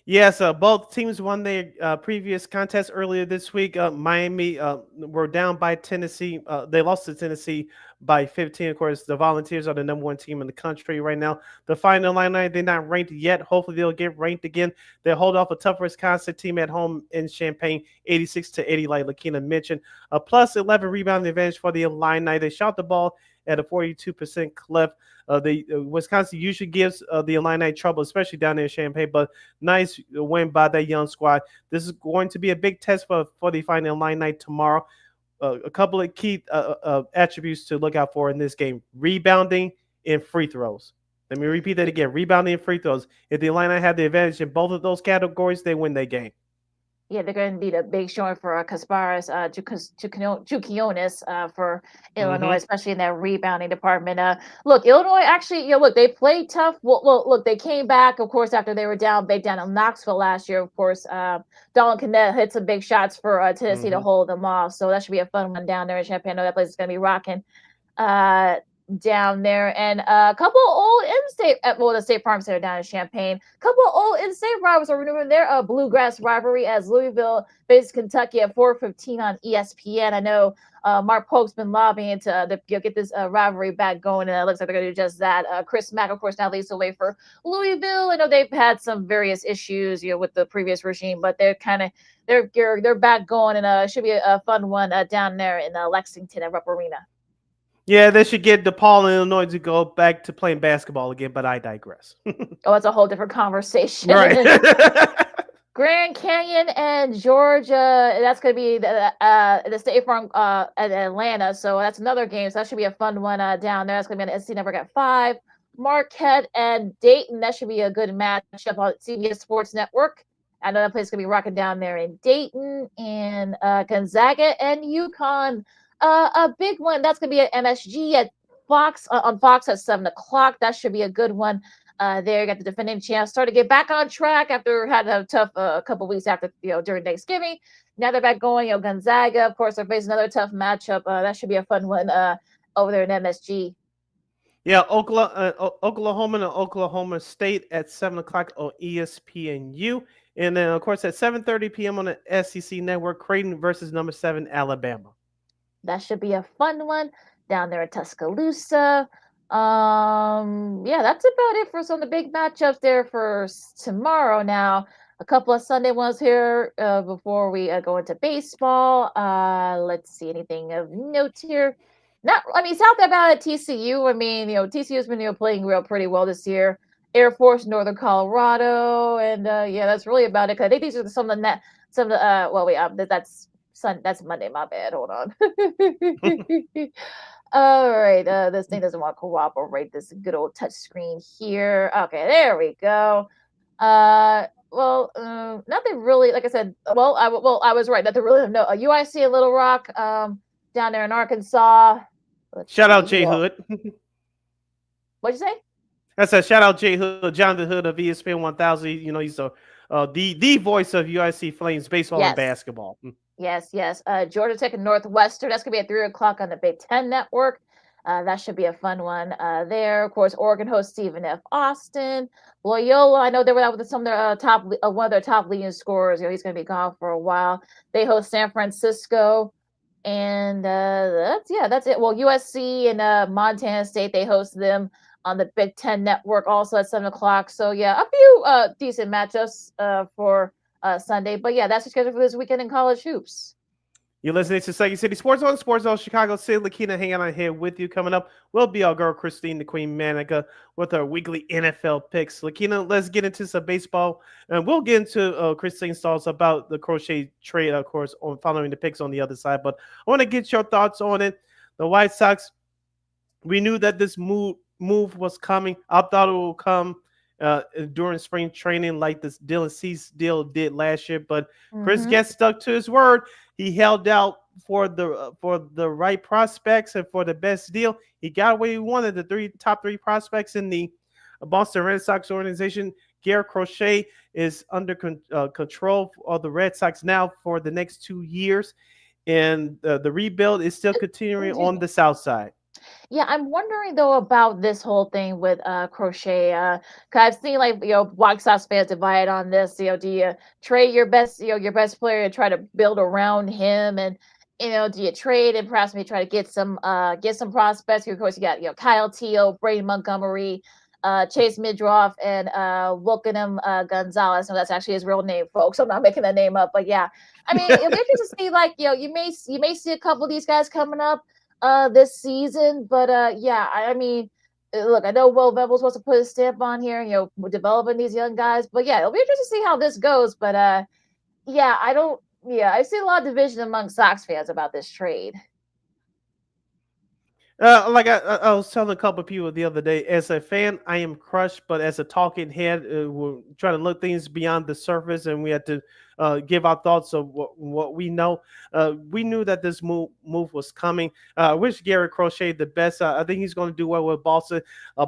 Yes, both teams won their previous contest earlier this week. Miami were down by Tennessee. They lost to Tennessee by 15. Of course, the Volunteers are the number one team in the country right now. The Final Illini, they're not ranked yet. Hopefully, they'll get ranked again. They hold off a tough Wisconsin team at home in Champaign, 86-80, like Lakina mentioned. A plus 11 rebounding advantage for the Illini. They shot the ball at a 42% clip. The Wisconsin usually gives the Illini trouble, especially down there in Champaign, but nice win by that young squad. This is going to be a big test for the Final Illini tomorrow. A couple of key attributes to look out for in this game: rebounding and free throws. Let me repeat that again: rebounding and free throws. If the Illini have the advantage in both of those categories, they win their game. Yeah, they're going to need a big showing for Kasparas Chukionis for Illinois, especially in that rebounding department. Look, Illinois actually, look, they played tough. Well, look, they came back, of course, after they were big down in Knoxville last year. Of course, Dalton Kennett hit some big shots for Tennessee to hold them off. So that should be a fun one down there in Champaign. I know that place is going to be rocking. Down there, and a couple of old in-state, the State Farm Center down in Champaign. A couple of old in-state rivals are renewing their bluegrass rivalry as Louisville faces Kentucky at 4:15 on ESPN. I know Mark Polk's been lobbying to get this rivalry back going, and it looks like they're going to do just that. Chris Mack, of course, now leads the way for Louisville. I know they've had some various issues, with the previous regime, but they're back going, and it should be a fun one down there in Lexington at Rupp Arena. Yeah, they should get DePaul and Illinois to go back to playing basketball again, but I digress. It's a whole different conversation. Right. Grand Canyon and Georgia, that's going to be the State Farm at Atlanta, so that's another game, so that should be a fun one down there. That's going to be on SC Network at 5. Marquette and Dayton, that should be a good matchup on CBS Sports Network. I know that place is going to be rocking down there in Dayton, and Gonzaga and UConn. A big one that's going to be at MSG at Fox on Fox at 7:00. That should be a good one. There you got the defending champs start to get back on track after had a tough couple weeks after during Thanksgiving. Now they're back going. Gonzaga, of course, they're facing another tough matchup. That should be a fun one over there in MSG. Yeah, Oklahoma and Oklahoma State at 7:00 on ESPNU, and then of course at 7:30 p.m. on the SEC Network, Creighton versus number 7 Alabama. That should be a fun one down there in Tuscaloosa. Yeah, that's about it for some of the big matchups there for tomorrow. Now, a couple of Sunday ones here before we go into baseball. Let's see, anything of note here? South Alabama at TCU. TCU's been playing pretty well this year. Air Force, Northern Colorado, and that's really about it. Cause I think these are some of the that's Monday. My bad. Hold on. All right. This thing doesn't want to cooperate. This good old touch screen here. Okay, there we go. Nothing really. Like I said, I was right. Nothing really. No, UIC in Little Rock, down there in Arkansas. Shout out Jay Hood. What'd you say? I said shout out Jay Hood, Jonathan Hood of ESPN 1000. He's the voice of UIC Flames baseball and basketball. Yes. Georgia Tech and Northwestern. That's going to be at 3:00 on the Big Ten Network. That should be a fun one there. Of course, Oregon hosts Stephen F. Austin. Loyola, I know they were out with some of their one of their top leading scorers. He's going to be gone for a while. They host San Francisco. And that's it. Well, USC and Montana State, they host them on the Big Ten Network also at 7:00. So, a few decent matchups for Sunday. But that's the schedule for this weekend in college hoops. You're listening to Second City Sports Zone, Chicago City. Lakina hanging out here with you. Coming up, we'll be our girl Christine, the Queen Manika, with our weekly NFL picks. Lakina, let's get into some baseball, and we'll get into Christine's thoughts about the Crochet trade, of course, on following the picks on the other side. But I want to get your thoughts on it. The White Sox, we knew that this move was coming. I thought it would come during spring training like this Dylan Cease deal did last year, but Chris Getz stuck to his word. He held out for the right prospects and for the best deal. He got what he wanted, the top three prospects in the Boston Red Sox organization. Garrett Crochet is under control of the Red Sox now for the next 2 years. and the rebuild is still continuing on the south side. Yeah, I'm wondering though about this whole thing with Crochet. 'Cause I've seen like White Sox fans divided on this. Do you trade your best your best player and try to build around him, and do you trade and perhaps maybe try to get some prospects? Of course, you got Kyle Teo, Brady Montgomery, Chase Midroff, and Wilkenham Gonzalez. No, that's actually his real name, folks. I'm not making that name up, but yeah, I mean, it'll be interesting to see like you may see a couple of these guys coming up this season. But yeah, I mean, look, I know Will Vebble's supposed to put his stamp on here, we're developing these young guys. But yeah, it'll be interesting to see how this goes. But yeah, I see a lot of division among Sox fans about this trade. Like I was telling a couple of people the other day, as a fan, I am crushed, but as a talking head, we're trying to look things beyond the surface, and we had to give our thoughts of what we know. We knew that this move was coming. I wish Garrett Crochet the best. I think he's going to do well with Boston.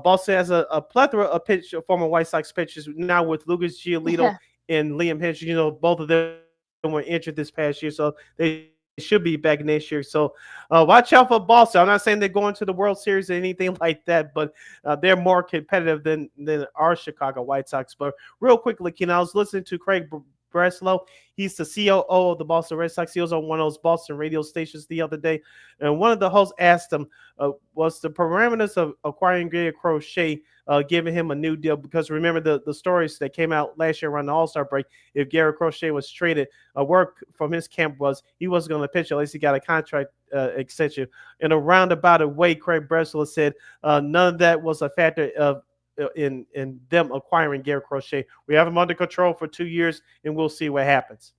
Boston has a plethora of former White Sox pitchers now with Lucas Giolito and Liam Hinch. Both of them were injured this past year, so they should be back next year. So watch out for Boston. I'm not saying they're going to the World Series or anything like that, but they're more competitive than our Chicago White Sox. But real quickly, Ken, I was listening to Craig Breslow. He's the COO of the Boston Red Sox. He was on one of those Boston radio stations the other day, and one of the hosts asked him, was the parameters of acquiring Garrett Crochet giving him a new deal? Because remember the stories that came out last year around the All-Star break, if Garrett Crochet was traded, word from his camp was he wasn't going to pitch unless he got a contract extension. In a roundabout way, Craig Breslow said none of that was a factor of in them acquiring Garrett Crochet. We have him under control for 2 years, and we'll see what happens.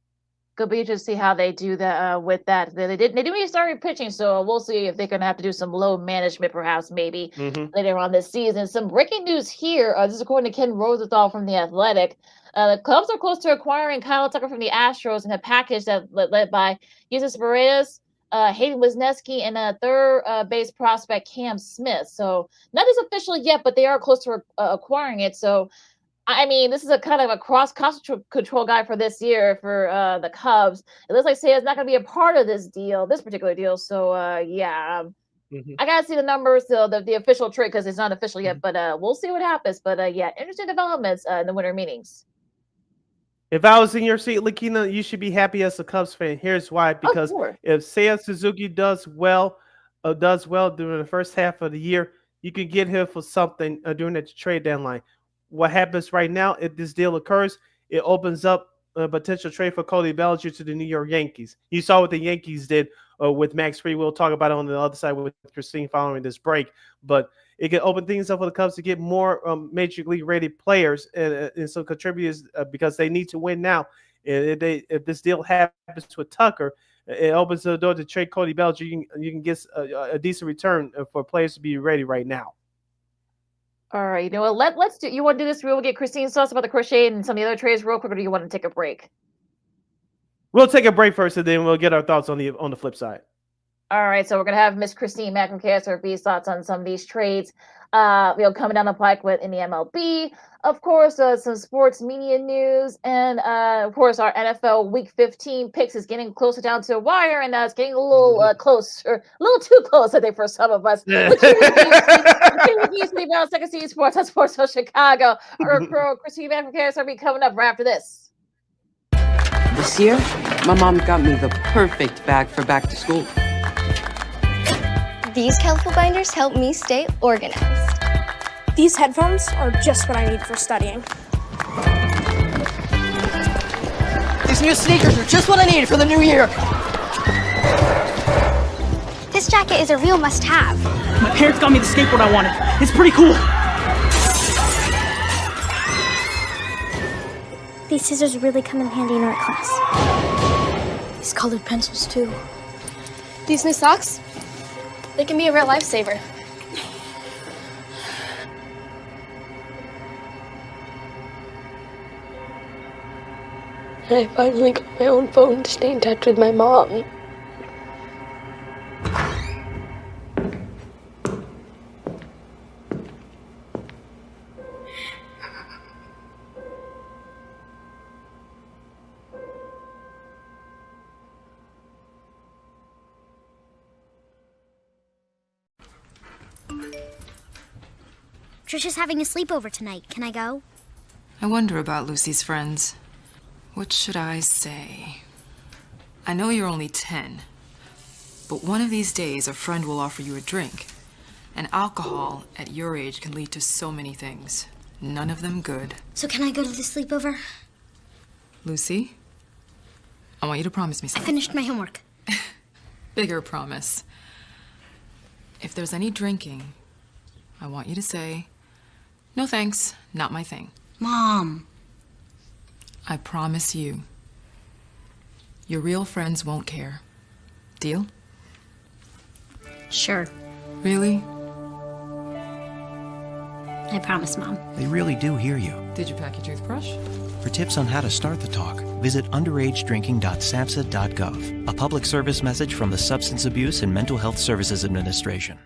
Could be interesting to see how they do that with that. They didn't even start pitching, so we'll see if they're going to have to do some load management, perhaps maybe later on this season. Some breaking news here. This is according to Ken Rosenthal from The Athletic. The Cubs are close to acquiring Kyle Tucker from the Astros in a package that led by Jesus Paredes, Hayden Wisniewski, and a third base prospect Cam Smith. So nothing's official yet, but they are close to acquiring it. So I mean, this is a kind of a cost control guy for this year for the Cubs. It looks like Say's not going to be a part of this particular deal. So yeah, I got to see the numbers, the official trade, because it's not official yet. But we'll see what happens. But yeah, interesting developments in the winter meetings. If I was in your seat, Lakina, you should be happy as a Cubs fan. Here's why: because if Seiya Suzuki does well during the first half of the year, you can get him for something during the trade deadline. What happens right now, if this deal occurs, it opens up a potential trade for Cody Bellinger to the New York Yankees. You saw what the Yankees did with Max Fried. We'll talk about it on the other side with Christine following this break. But it can open things up for the Cubs to get more Major League ready players and some contributors because they need to win now. And if this deal happens with Tucker, it opens the door to trade Cody Bellinger. You can get a decent return for players to be ready right now. All right, you know what? Let's do. You want to do this? We'll get Christine's thoughts about the crochet and some of the other trades real quick, or do you want to take a break? We'll take a break first, and then we'll get our thoughts on the flip side. All right, so we're gonna have Miss Christine Mack from KXRB's thoughts on some of these trades. Coming down the pike in the MLB, of course, some sports media news, and of course, our NFL Week 15 picks is getting closer down to the wire, and it's getting a little closer, a little too close, I think, for some of us. Second Seed Sports on Sports of Chicago. Our Christine Mack from KXRB coming up right after this. This year, my mom got me the perfect bag for back to school. These colorful binders help me stay organized. These headphones are just what I need for studying. These new sneakers are just what I needed for the new year. This jacket is a real must-have. My parents got me the skateboard I wanted. It's pretty cool. These scissors really come in handy in art class. These colored pencils, too. These new socks? They can be a real lifesaver. I finally got my own phone to stay in touch with my mom. Trisha's having a sleepover tonight. Can I go? I wonder about Lucy's friends. What should I say? I know you're only 10, but one of these days a friend will offer you a drink. And alcohol at your age can lead to so many things. None of them good. So can I go to the sleepover? Lucy, I want you to promise me I something. finished my homework. Bigger promise. If there's any drinking, I want you to say, "No thanks, not my thing." Mom. I promise you. Your real friends won't care. Deal? Sure. Really? I promise, Mom. They really do hear you. Did you pack your toothbrush? For tips on how to start the talk, visit underagedrinking.samhsa.gov. A public service message from the Substance Abuse and Mental Health Services Administration.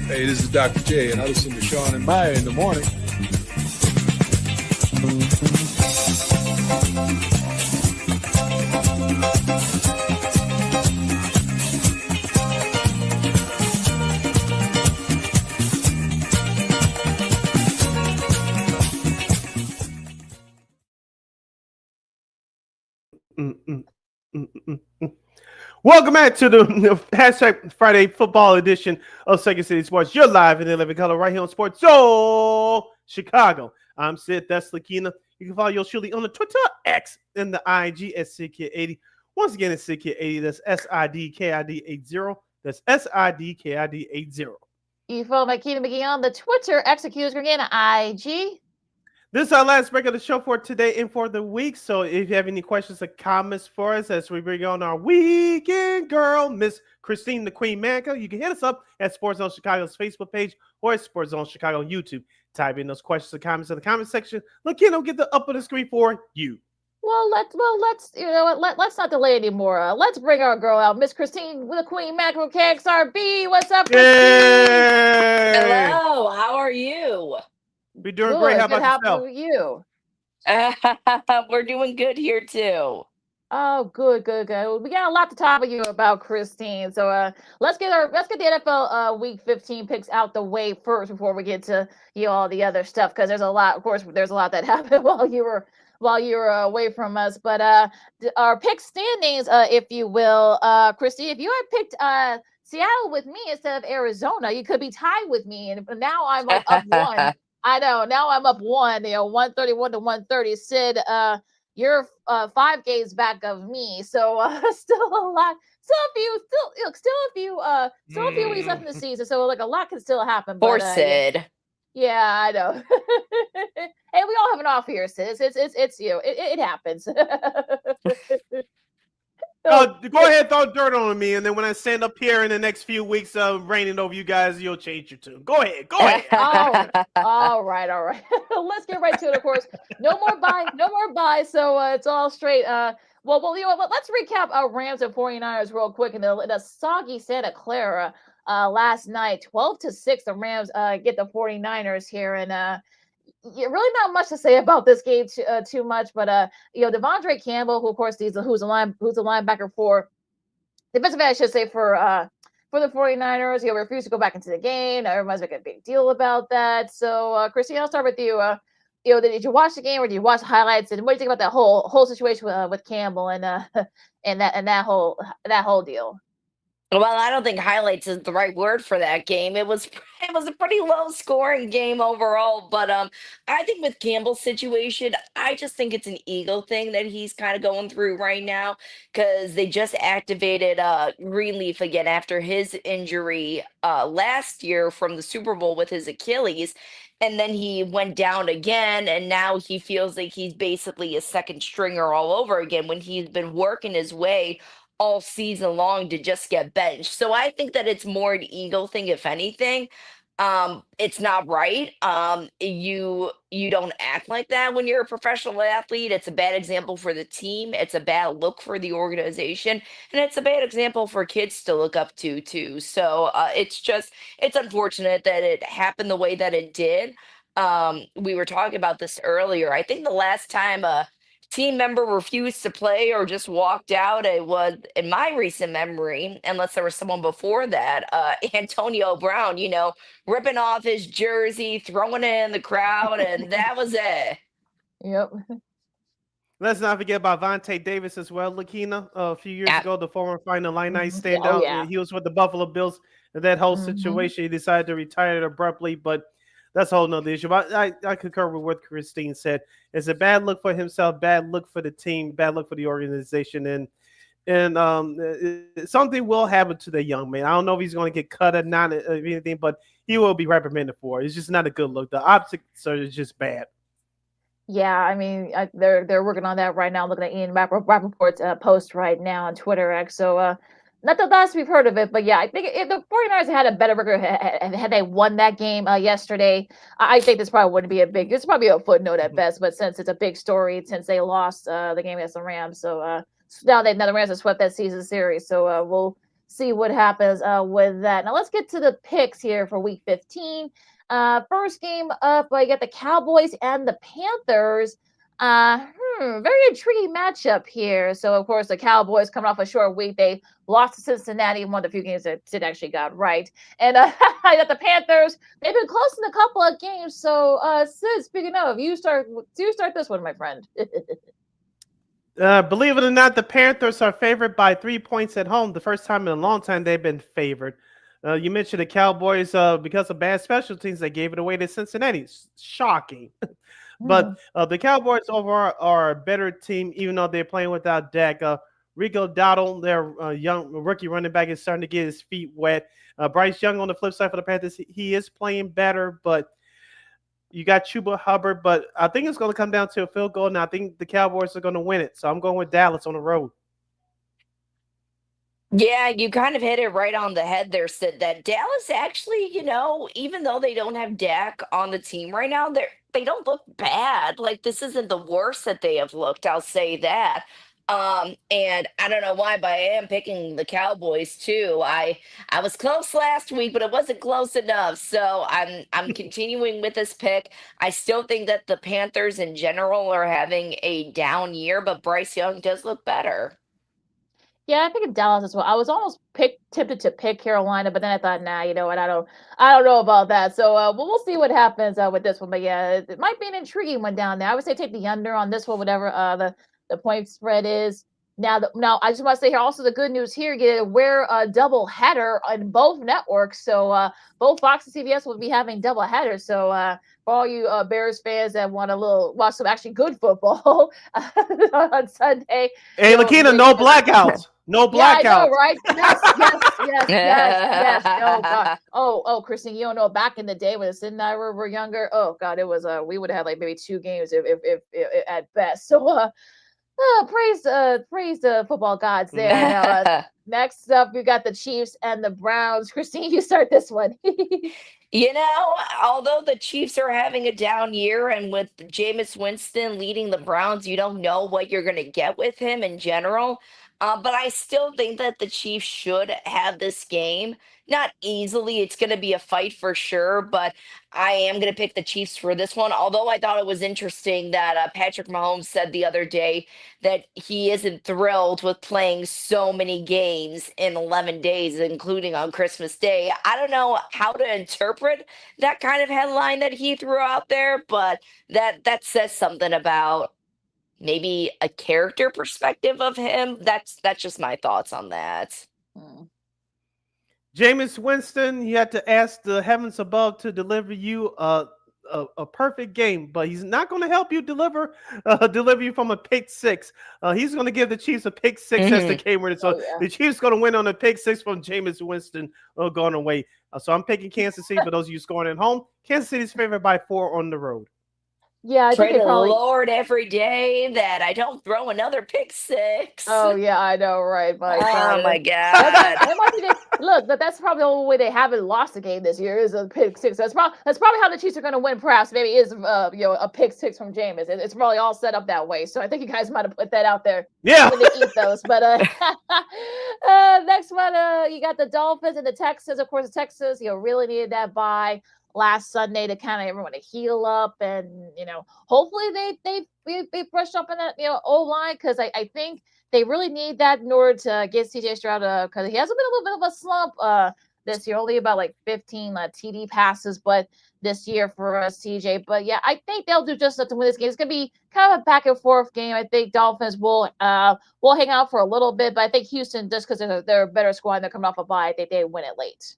Hey, this is Dr. J, and I listen to Sean and Maya in the morning. Welcome back to the hashtag Friday football edition of Second City Sports. You're live in the living color right here on Sports Soul Chicago. I'm Sid. That's Lakina. You can follow yours truly on the Twitter, X, and the IG at SidKid80. Once again, it's SidKid80. That's SIDKID80. That's SIDKID80. You follow my Keita McGee on the Twitter, executors again, IG. This is our last break of the show for today and for the week. So if you have any questions or comments for us as we bring on our weekend girl, Miss Christine the Queen Manika, you can hit us up at Sports Zone Chicago's Facebook page or at Sports Zone Chicago on YouTube. Type in those questions or comments in the comment section. Look, you know, get the up on the screen for you. Well, let's you know what? Let's not delay anymore. Let's bring our girl out, Miss Christine the Queen Manika, KXRB. What's up, Christine? Yay! Hello, how are you? We're doing great. How about yourself? You? We're doing good here too. Oh, good. We got a lot to talk with you about, Christine. So let's get the NFL Week 15 picks out the way first before we get to all the other stuff, because there's a lot. Of course, there's a lot that happened while you were away from us. But our pick standings, if you will, Christine, if you had picked Seattle with me instead of Arizona, you could be tied with me, and now I'm like up one. I know. Now I'm up one, 131 to 130. Sid, you're 5 games back of me. So still a few weeks left in the season. So like a lot can still happen. Poor Sid. Yeah, I know. Hey, we all have an off here, Sid. It's you. It happens. Go ahead, throw dirt on me, and then when I stand up here in the next few weeks, raining over you guys, you'll change your tune. Go ahead. All right. Let's get right to it. Of course, no more buy. So it's all straight. Well, you know what? Let's recap our Rams and 49ers real quick in the soggy Santa Clara last night, 12-6. The Rams get the 49ers here, and really not much to say about this game too much, but Devondre Campbell, who of course who's a linebacker for defensive end, I should say, for the 49ers, refused to go back into the game. Now everyone's making a big deal about that. So Christine, I'll start with you. Did you watch the game, or did you watch the highlights, and what do you think about that whole situation with Campbell and that whole deal? Well, I don't think highlights is the right word for that game. It was a pretty low scoring game overall, but I think with Campbell's situation, I just think it's an ego thing that he's kind of going through right now because they just activated Greenleaf again after his injury last year from the Super Bowl with his Achilles. And then he went down again, and now he feels like he's basically a second stringer all over again when he's been working his way all season long to just get benched. So I think that it's more an ego thing, if anything. It's not right. You don't act like that when you're a professional athlete. It's a bad example for the team. It's a bad look for the organization, and it's a bad example for kids to look up to too. So it's unfortunate that it happened the way that it did. We were talking about this earlier. I think the last time team member refused to play or just walked out. It was, in my recent memory, unless there was someone before that, Antonio Brown, ripping off his jersey, throwing it in the crowd, and that was it. Yep. Let's not forget about Vontae Davis as well, Lakina. A few years ago, the former final Illini Yeah, oh, standout. yeah. He was with the Buffalo Bills. And that whole situation, he decided to retire abruptly, but that's a whole nother issue. But I concur with what Christine said. It's a bad look for himself, bad look for the team, bad look for the organization, and something will happen to the young man. I don't know if he's going to get cut or not or anything, but he will be reprimanded for it. It's just not a good look. The optics are just bad. Yeah, I mean, they're working on that right now. Looking at Ian Rappaport's post right now on Twitter X. So, not the last we've heard of it, but yeah, I think if the 49ers had a better record had they won that game yesterday, I think this probably wouldn't be this is probably a footnote at best. But since it's a big story, since they lost the game against the Rams, so now the Rams have swept that season series. So we'll see what happens with that. Now let's get to the picks here for Week 15. First game up, I got the Cowboys and the Panthers. Very intriguing matchup here. So, of course, the Cowboys coming off a short week. They lost to Cincinnati, one of the few games that Sid actually got right. And I got the Panthers. They've been close in a couple of games. So, Sid, speaking of, you start this one, my friend. Believe it or not, the Panthers are favored by 3 points at home. The first time in a long time they've been favored. You mentioned the Cowboys because of bad special teams. They gave it away to Cincinnati. Shocking. But the Cowboys overall are a better team, even though they're playing without Dak. Rico Dowdle, their young rookie running back, is starting to get his feet wet. Bryce Young on the flip side for the Panthers, he is playing better, but you got Chuba Hubbard. But I think it's going to come down to a field goal, and I think the Cowboys are going to win it. So I'm going with Dallas on the road. Yeah, you kind of hit it right on the head there, Sid. That Dallas actually, even though they don't have Dak on the team right now, they don't look bad. Like this isn't the worst that they have looked. I'll say that. And I don't know why, but I am picking the Cowboys too. I was close last week, but it wasn't close enough. So I'm continuing with this pick. I still think that the Panthers in general are having a down year, but Bryce Young does look better. Yeah, I picked Dallas as well. I was almost tempted to pick Carolina, but then I thought, nah, you know what? I don't know about that. So we'll see what happens with this one. But yeah, it might be an intriguing one down there. I would say take the under on this one, whatever the point spread is. Now, I just want to say here also the good news here, we're a double header on both networks. So both Fox and CBS will be having double headers. So for all you Bears fans that want watch some actually good football on Sunday. Hey, Lakina, no blackouts. No blackouts. Yeah, I know, right? Yes. Oh, God. Oh, Christine, you don't know. Back in the day when Sid and I were younger, oh God, it was we would have like maybe 2 games if at best. So praise the football gods there. Now, next up, we got the Chiefs and the Browns. Christine, you start this one. Although the Chiefs are having a down year and with Jameis Winston leading the Browns, you don't know what you're going to get with him in general. But I still think that the Chiefs should have this game. Not easily. It's going to be a fight for sure, but I am going to pick the Chiefs for this one. Although I thought it was interesting that Patrick Mahomes said the other day that he isn't thrilled with playing so many games in 11 days, including on Christmas Day. I don't know how to interpret that kind of headline that he threw out there, but that says something about maybe a character perspective of him. That's just my thoughts on that. Jameis Winston, you had to ask the heavens above to deliver you a perfect game, but he's not going to help you deliver you from a pick six. He's going to give the Chiefs a pick 6 as the game winner. So the Chiefs going to win on a pick 6 from Jameis Winston going away. So I'm picking Kansas City for those of you scoring at home. Kansas City's favored by 4 on the road. Yeah, I Pray think the they probably. Lord every day that I don't throw another pick 6. Oh yeah, I know, right? My Oh God. my That God. might be look, that's probably the only way they haven't lost a game this year is a pick 6. That's probably how the Chiefs are going to win. Perhaps maybe is a pick 6 from Jameis. It's probably all set up that way. So I think you guys might have put that out there. Yeah. In the ethos. But next one, you got the Dolphins and the Texans. Of course, the Texans really needed that bye last Sunday to kind of everyone to heal up, and hopefully they brush up in that O line, because I think they really need that in order to get CJ Stroud, because he hasn't been a little bit of a slump this year, only about like 15 TD passes, but this year for CJ. But yeah, I think they'll do just enough to win this game. It's gonna be kind of a back and forth game. I think Dolphins will hang out for a little bit, but I think Houston, just because they're a better squad and they're coming off a bye, I think they win it late.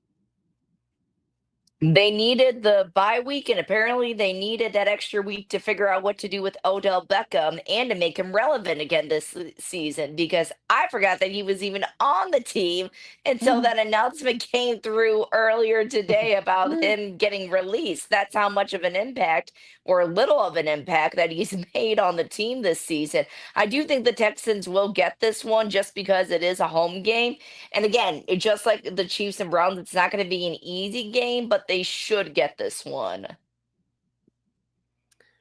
They needed the bye week, and apparently they needed that extra week to figure out what to do with Odell Beckham and to make him relevant again this season, because I forgot that he was even on the team until that announcement came through earlier today about him getting released. That's how much of an impact, or little of an impact, that he's made on the team this season. I do think the Texans will get this one just because it is a home game. And again, just like the Chiefs and Browns, it's not going to be an easy game, but they should get this one.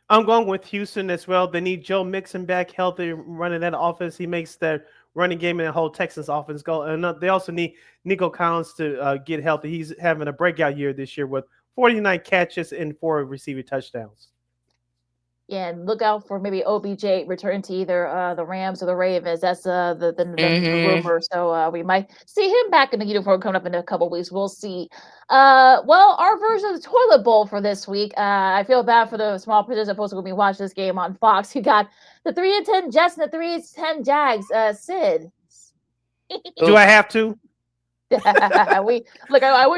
I'm going with Houston as well. They need Joe Mixon back healthy, running that offense. He makes their running game and the whole Texans offense go. And they also need Nico Collins to get healthy. He's having a breakout year this year with 49 catches and 4 receiving touchdowns. Yeah, and look out for maybe OBJ return to either the Rams or the Ravens. That's the rumor. So we might see him back in the uniform coming up in a couple weeks. We'll see. Well, our version of the toilet bowl for this week. I feel bad for the small printers supposed to be watching this game on Fox. You got the 3-10 Jets and the 3-10 Jags. Sid. Do I have to? I wish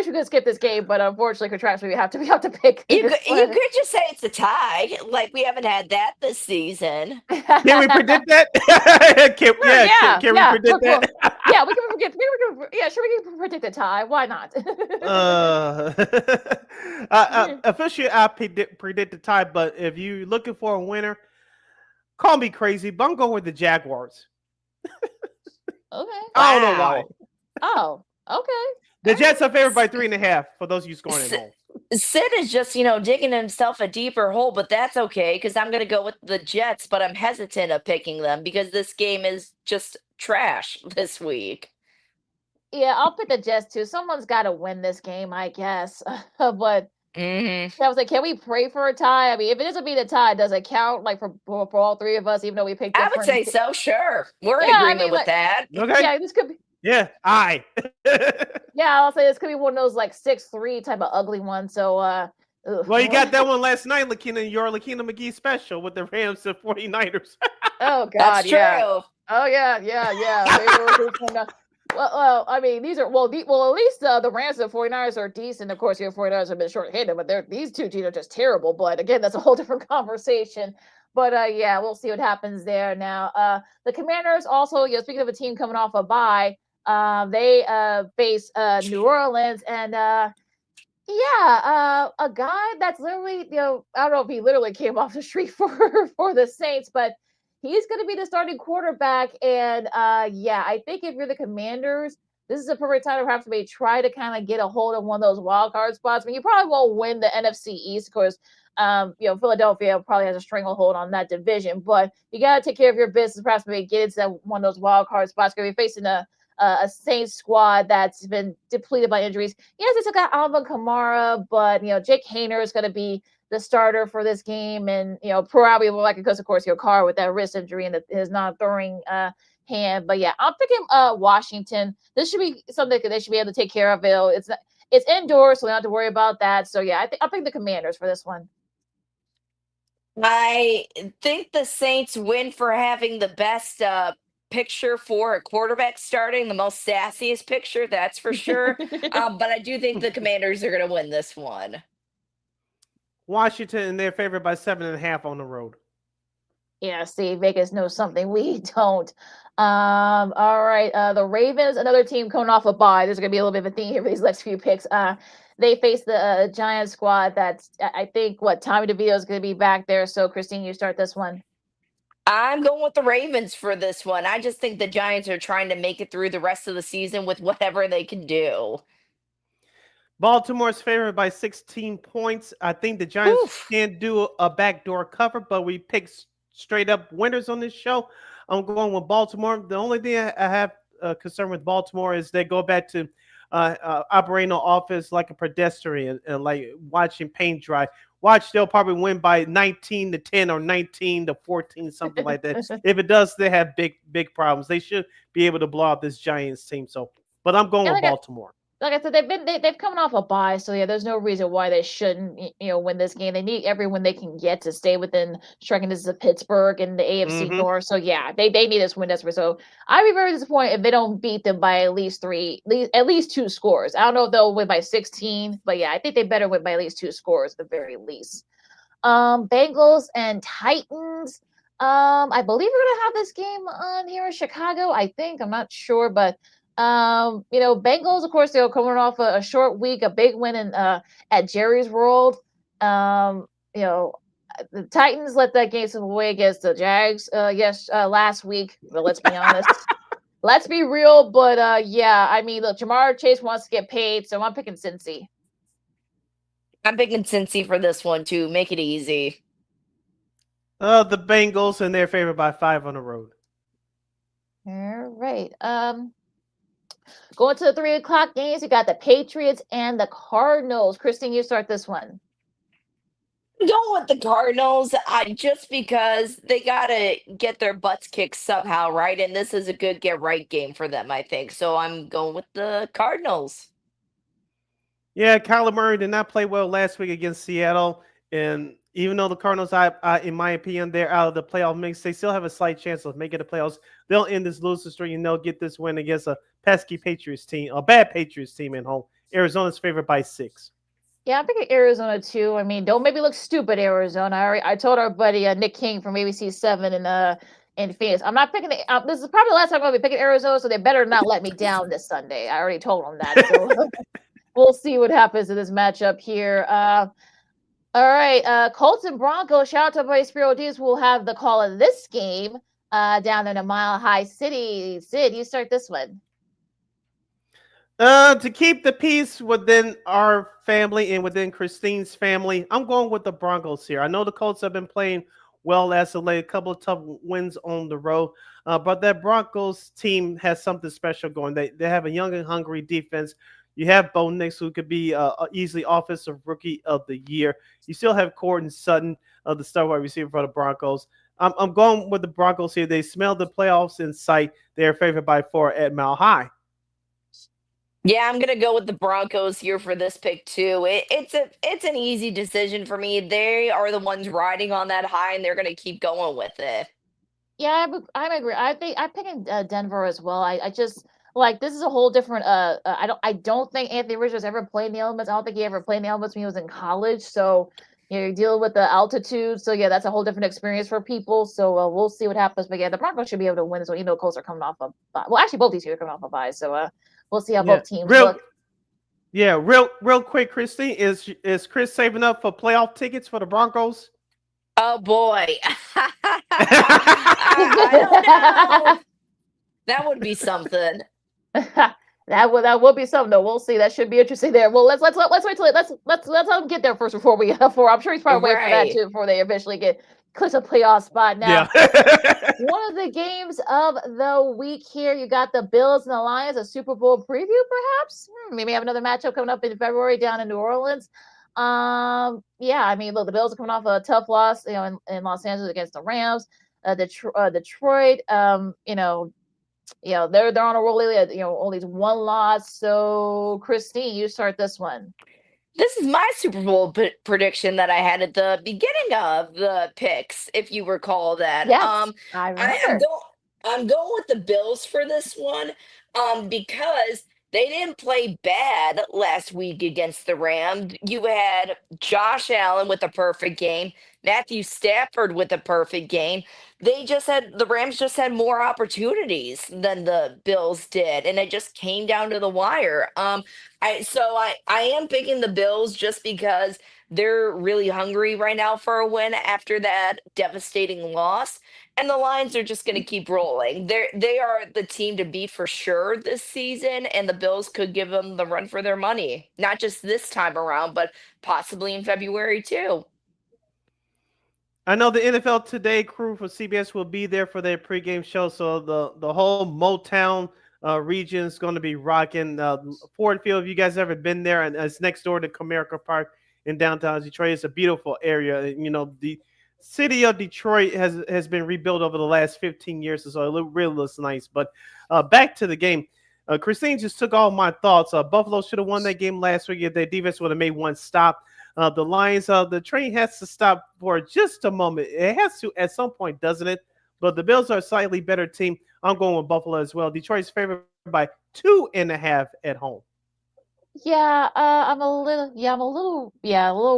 we could skip this game, but unfortunately, contractually, we have to pick. You could just say it's a tie. Like, we haven't had that this season. Can we predict that? Can we predict that? Yeah, we can predict a tie. Why not? Officially, I predict a tie, but if you're looking for a winner, call me crazy, but I'm going with the Jaguars. Okay. I don't know why. Oh. Okay. The Jets are favored by 3.5 for those of you scoring at home. Sid is just, digging himself a deeper hole, but that's okay because I'm going to go with the Jets, but I'm hesitant of picking them because this game is just trash this week. Yeah, I'll pick the Jets too. Someone's got to win this game, I guess. But I was like, can we pray for a tie? I mean, if it doesn't be the tie, does it count like for all three of us, even though we picked I would say so, sure. We're in agreement with that. Okay. Yeah, this could be. Yeah, Yeah, I'll say this could be one of those like 6-3 type of ugly ones. So, well, you got that one last night, your Lakina McGee special with the Rams and 49ers. Oh God, that's true. Yeah. Oh yeah. Well, I mean, these are at least the Rams and 49ers are decent. Of course, your 49ers have been short-handed, but these two teams are just terrible. But again, that's a whole different conversation. But yeah, we'll see what happens there. Now, the Commanders also, speaking of a team coming off a bye, they face New Orleans, and a guy that's literally, I don't know if he literally came off the street for the Saints, but he's going to be the starting quarterback. And I think if you're the Commanders, this is a perfect time to perhaps maybe try to kind of get a hold of one of those wild card spots. I mean, you probably won't win the NFC East, of course. Philadelphia probably has a stranglehold on that division, but you got to take care of your business. Perhaps maybe get into one of those wild card spots. Going to be facing a Saints squad that's been depleted by injuries. Yes, they took out Alvin Kamara, but Jake Hayner is going to be the starter for this game, and probably because of course Carr with that wrist injury and his non-throwing hand. But yeah, I'm picking Washington. This should be something that they should be able to take care of. It's indoors, so we don't have to worry about that. So yeah, I'll pick the Commanders for this one. I think the Saints win for having the best picture for a quarterback starting, the most sassiest picture, that's for sure. But I do think the Commanders are going to win this one. Washington, and they're favored by 7.5 on the road. Yeah, see, Vegas knows something we don't. All right. The Ravens, another team coming off a bye. There's gonna be a little bit of a theme here for these next few picks. They face the Giants squad. That's I think what Tommy DeVito is gonna be back there. So Christine, you start this one. I'm going with the Ravens for this one. I just think the Giants are trying to make it through the rest of the season with whatever they can do. Baltimore's favored by 16 points. I think the Giants can do a backdoor cover, but we pick straight up winners on this show. I'm going with Baltimore. The only thing I have concern with Baltimore is they go back to operating on offense like a pedestrian and like watching paint dry. Watch, they'll probably win by 19-10 or 19-14, something like that. If it does, they have big problems. They should be able to blow out this Giants team. So, but I'm going with Baltimore. Like I said, they've come off a bye, so yeah, there's no reason why they shouldn't, win this game. They need every win they can get to stay within striking distance of Pittsburgh and the AFC North. So yeah, they need this win desperate. So I'd be very disappointed if they don't beat them by at least 2 scores. I don't know if they'll win by 16, but yeah, I think they better win by at least 2 scores at the very least. Bengals and Titans. I believe we're gonna have this game on here in Chicago. I think I'm not sure, but. Bengals, of course, they're coming off a short week, a big win at Jerry's World. The Titans let that game slip away against the Jags, last week. But let's be honest. Let's be real. But, look, Jamar Chase wants to get paid, so I'm picking Cincy. I'm picking Cincy for this one, too. Make it easy. The Bengals, and they're favored by 5 on the road. All right. Going to the 3 o'clock games, you got the Patriots and the Cardinals. Christine, you start this one. Going with the Cardinals, just because they got to get their butts kicked somehow, right? And this is a good get-right game for them, I think. So I'm going with the Cardinals. Yeah, Kyler Murray did not play well last week against Seattle. And even though the Cardinals, in my opinion, they're out of the playoff mix, they still have a slight chance of making the playoffs. They'll end this losing streak and they'll get this win against a pesky Patriots team, a bad Patriots team at home. Arizona's favored by 6. Yeah, I'm picking Arizona too. I mean, don't make me look stupid, Arizona. I told our buddy Nick King from ABC 7 in Phoenix. I'm not picking this is probably the last time I'm going to be picking Arizona, so they better not let me down this Sunday. I already told them that. So we'll see what happens in this matchup here. All right, Colts and Broncos. Shout out to everybody. Spiro Diaz will have the call of this game down in a Mile High City. Sid, you start this one. To keep the peace within our family and within Christine's family, I'm going with the Broncos here. I know the Colts have been playing well as of late, a couple of tough wins on the road, but that Broncos team has something special going. They have a young and hungry defense. You have Bo Nix, who could be easily Offensive Rookie of the Year. You still have Courtland Sutton, the star wide receiver for the Broncos. I'm going with the Broncos here. They smell the playoffs in sight. They are favored by 4 at Mile High. Yeah, I'm gonna go with the Broncos here for this pick too. It's an easy decision for me. They are the ones riding on that high, and they're gonna keep going with it. Yeah, I agree. I think I'm picking Denver as well. I just like this is a whole different. I don't think Anthony Richards ever played in the elements. I don't think he ever played in the elements when he was in college. So you're dealing with the altitude. So yeah, that's a whole different experience for people. So we'll see what happens. But yeah, the Broncos should be able to win. So Colts are coming off a bye. Well, actually, both these teams are coming off a bye. So we'll see how both teams look. Yeah, real quick, Christine, is Chris saving up for playoff tickets for the Broncos? Oh boy, I don't know. That would be something. That will be something though. We'll see. That should be interesting there. Well, let's wait till let's let him get there first before I'm sure he's probably waiting for that too before they eventually get clicks a playoff spot. Now, one of the games of the week here, you got the Bills and the Lions, a Super Bowl preview, perhaps. Maybe have another matchup coming up in February down in New Orleans. Yeah, I mean, look, the Bills are coming off a tough loss, in Los Angeles against the Rams. Detroit, they're on a roll lately. Only one loss. So, Christine, you start this one. This is my Super Bowl prediction that I had at the beginning of the picks, if you recall that. Yes, I remember. I'm going with the Bills for this one, because they didn't play bad last week against the Rams. You had Josh Allen with a perfect game, Matthew Stafford with a perfect game. The Rams just had more opportunities than the Bills did, and it just came down to the wire. I am picking the Bills just because they're really hungry right now for a win after that devastating loss, and the Lions are just going to keep rolling. They are the team to beat for sure this season, and the Bills could give them the run for their money, not just this time around, but possibly in February too. I know the NFL Today crew for CBS will be there for their pregame show, so the whole Motown region is going to be rocking. Ford Field, if you guys ever been there, and it's next door to Comerica Park in downtown Detroit. It's a beautiful area. You know, the city of Detroit has been rebuilt over the last 15 years, so it really looks nice. But back to the game. Christine just took all my thoughts. Buffalo should have won that game last week if their defense would have made one stop. The Lions, the train has to stop for just a moment. It has to at some point, doesn't it? But the Bills are a slightly better team. I'm going with Buffalo as well. Detroit's favored by 2.5 at home. Yeah, I'm a little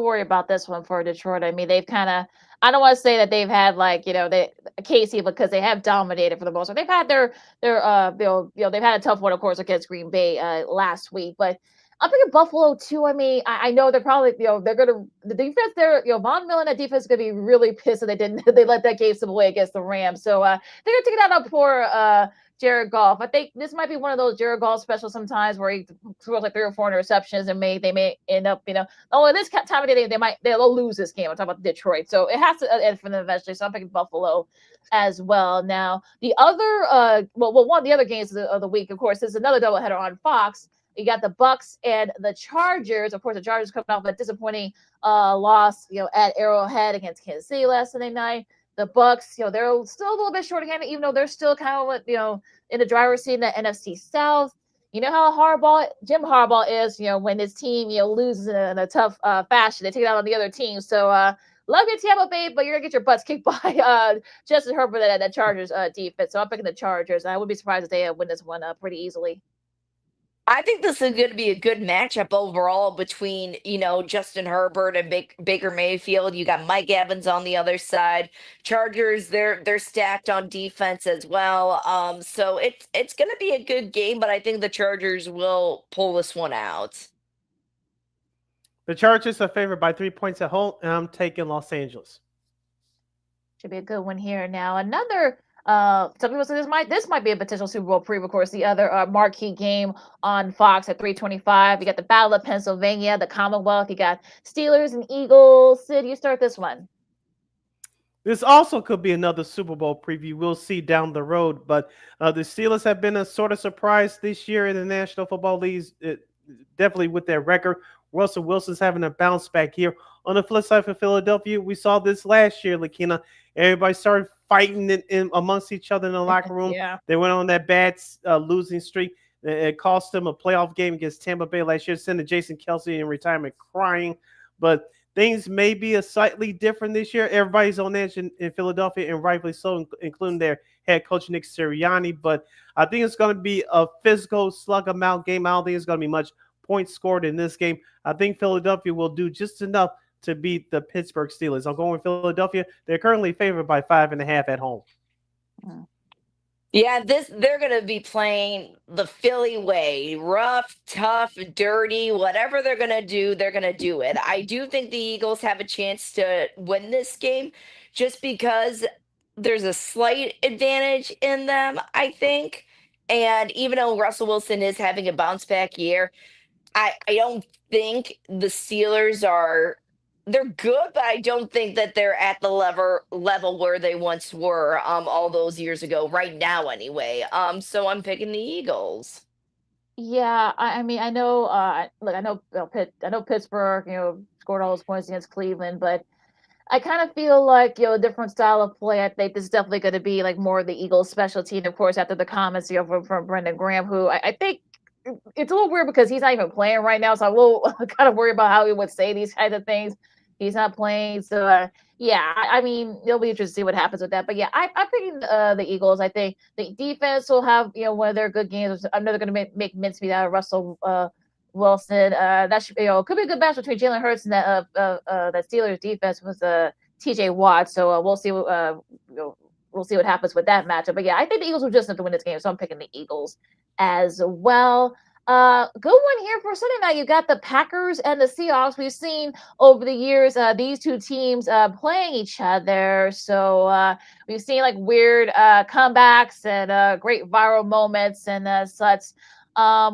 worried about this one for Detroit. I mean, they've kind of, I don't want to say that they've had like, they Casey, because they have dominated for the most part. They've had they've had a tough one, of course, against Green Bay last week, but I'm thinking Buffalo too. I mean, I know they're probably, they're gonna the defense there, Von Miller and that defense is gonna be really pissed that they let that game slip away against the Rams. So they're gonna take that up for Jared Goff. I think this might be one of those Jared Goff specials sometimes where he throws like 3 or 4 interceptions and they may end up, this time of the day they'll lose this game. I'm talking about Detroit. So it has to end for them eventually. So I'm picking Buffalo as well. Now the other one of the other games of the week, of course, is another doubleheader on Fox. You got the Bucks and the Chargers. Of course, the Chargers coming off a disappointing loss, at Arrowhead against Kansas City last Sunday night. The Bucks, they're still a little bit short-handed, even though they're still kind of, in the driver's seat in the NFC South. You know how Jim Harbaugh is, when his team, loses in a tough fashion. They take it out on the other team. So, love your Tampa Bay, but you're going to get your butts kicked by Justin Herbert and that Chargers defense. So I'm picking the Chargers. I would be surprised if they win this one pretty easily. I think this is going to be a good matchup overall between, Justin Herbert and Baker Mayfield. You got Mike Evans on the other side. Chargers, they're stacked on defense as well. So it's going to be a good game, but I think the Chargers will pull this one out. The Chargers are favored by 3 points at home, and I'm taking Los Angeles. Should be a good one here. Now another. Some people say this might be a potential Super Bowl preview. Of course, the other marquee game on Fox at 3:25. You got the Battle of Pennsylvania, the Commonwealth. You got Steelers and Eagles. Sid, you start this one. This also could be another Super Bowl preview. We'll see down the road. But the Steelers have been a sort of surprise this year in the National Football League, definitely with their record. Russell Wilson's having a bounce back here. On the flip side for Philadelphia, we saw this last year, Lakina. Everybody started fighting in amongst each other in the locker room. Yeah. They went on that bad losing streak. It cost them a playoff game against Tampa Bay last year, sending Jason Kelce in retirement crying. But things may be a slightly different this year. Everybody's on edge in Philadelphia, and rightfully so, including their head coach, Nick Sirianni. But I think it's going to be a physical slug-em-out game. I don't think it's going to be much points scored in this game. I think Philadelphia will do just enough to beat the Pittsburgh Steelers. I'm going with Philadelphia. They're currently favored by 5.5 at home. Yeah, they're going to be playing the Philly way. Rough, tough, dirty, whatever they're going to do, they're going to do it. I do think the Eagles have a chance to win this game just because there's a slight advantage in them, I think. And even though Russell Wilson is having a bounce back year, I don't think the Steelers they're good, but I don't think that they're at the level where they once were all those years ago, right now anyway. So I'm picking the Eagles. Yeah, I mean, I know, look, I know Pittsburgh, scored all those points against Cleveland, but I kind of feel like, a different style of play. I think this is definitely going to be like more of the Eagles' specialty. And of course, after the comments, from Brendan Graham, who I think it's a little weird because he's not even playing right now. So I'm a little kind of worried about how he would say these kinds of things. He's not playing. So, Yeah, I mean, it'll be interesting to see what happens with that. But yeah, I'm picking the Eagles. I think the defense will have one of their good games. I know they're going to make mincemeat out of Russell Wilson. That should could be a good match between Jalen Hurts and that Steelers defense with T.J. Watt. So we'll see. We'll see what happens with that matchup. But yeah, I think the Eagles will just have to win this game, so I'm picking the Eagles as well. Good one here for Sunday night. You got the Packers and the Seahawks. We've seen over the years these two teams playing each other. So we've seen like weird comebacks and great viral moments and such.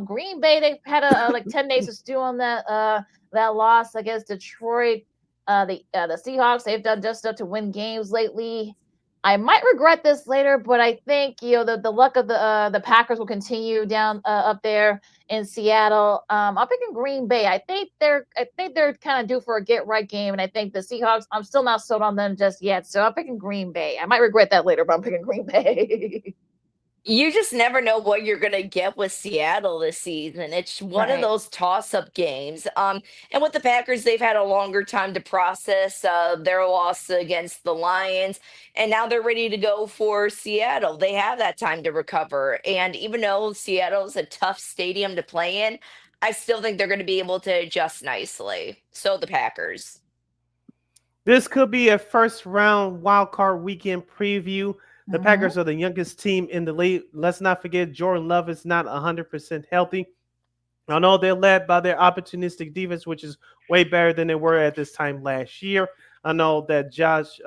Green Bay, they've had like 10 days to stew on that loss against Detroit. The Seahawks, they've done just enough to win games lately. I might regret this later, but I think the luck of the Packers will continue down up there in Seattle. I'm picking Green Bay. I think they're kind of due for a get right game, and I think the Seahawks. I'm still not sold on them just yet, so I'm picking Green Bay. I might regret that later, but I'm picking Green Bay. You just never know what you're going to get with Seattle this season. It's one of Right. those toss-up games. And with the Packers, they've had a longer time to process their loss against the Lions, and now they're ready to go for Seattle. They have that time to recover. And even though Seattle's a tough stadium to play in, I still think they're going to be able to adjust nicely. So the Packers. This could be a first round wild card weekend preview. The Packers are the youngest team in the league. Let's not forget Jordan Love is not 100% healthy. I know they're led by their opportunistic defense, which is way better than they were at this time last year. I know that Josh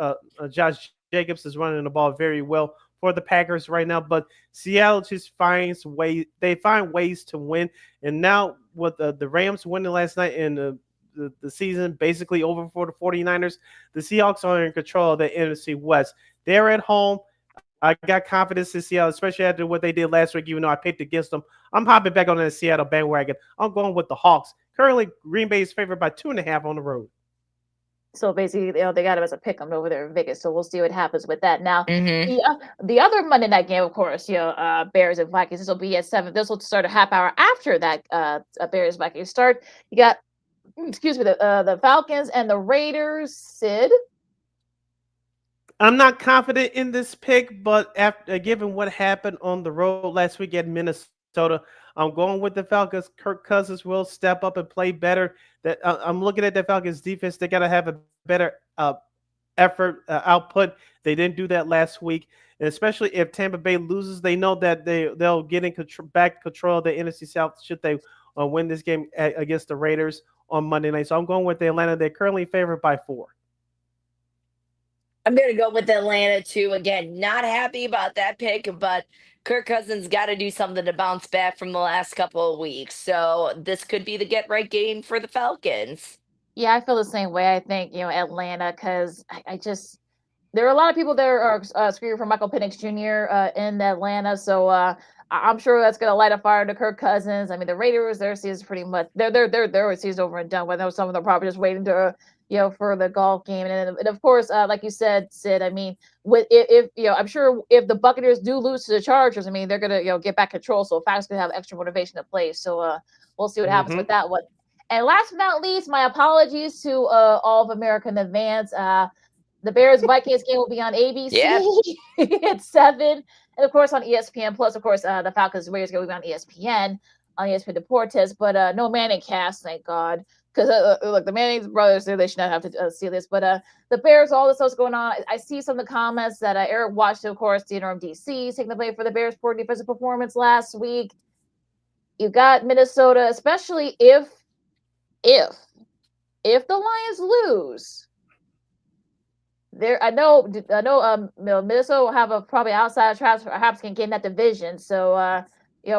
Jacobs is running the ball very well for the Packers right now, but Seattle just finds ways. They find ways to win. And now with the Rams winning last night and the season basically over for the 49ers, the Seahawks are in control of the NFC West. They're at home. I got confidence in Seattle, especially after what they did last week, even though I picked against them. I'm hopping back on the Seattle bandwagon. I'm going with the Hawks. Currently, Green Bay is favored by 2.5 on the road. So basically, they got him as a pick 'em over there in Vegas. So we'll see what happens with that. Now, Mm-hmm. the other Monday night game, of course, Bears and Vikings. This will be at 7. This will start a half hour after that Bears Vikings start. You got, the Falcons and the Raiders. Sid. I'm not confident in this pick, but after given what happened on the road last week at Minnesota, I'm going with the Falcons. Kirk Cousins will step up and play better. That I'm looking at the Falcons defense. They got to have a better effort output. They didn't do that last week, and especially if Tampa Bay loses, they know that they'll get in back control of the NFC South should they win this game against the Raiders on Monday night. So I'm going with Atlanta. They're currently favored by 4. I'm going to go with Atlanta too. Again, not happy about that pick, but Kirk Cousins got to do something to bounce back from the last couple of weeks. So this could be the get right game for the Falcons. Yeah, I feel the same way. I think Atlanta, because I just there are a lot of people that are screaming for Michael Penix Jr. In Atlanta, so I'm sure that's going to light a fire to Kirk Cousins. I mean, the Raiders, their season's pretty much their season's over and done with. I know some of them are probably just waiting to for the golf game, and of course, like you said, Sid. I mean, if I'm sure if the Buccaneers do lose to the Chargers, I mean they're gonna get back control. So Falcons gonna have extra motivation to play. So we'll see what happens with that one. And last but not least, my apologies to all of America in advance. The Bears Vikings game will be on ABC at 7, and of course on ESPN Plus. Of course, the Falcons Raiders game will be on ESPN Deportes, but no Manning cast, thank God. Because look, the Manning brothers, they should not have to see this. But the Bears, all this stuff's going on. I see some of the comments that Eric watched, of course, the interim DC taking the blame for the Bears' poor defensive performance last week. You got Minnesota, especially if the Lions lose. I know Minnesota will have a probably outside traps perhaps can get in that division. So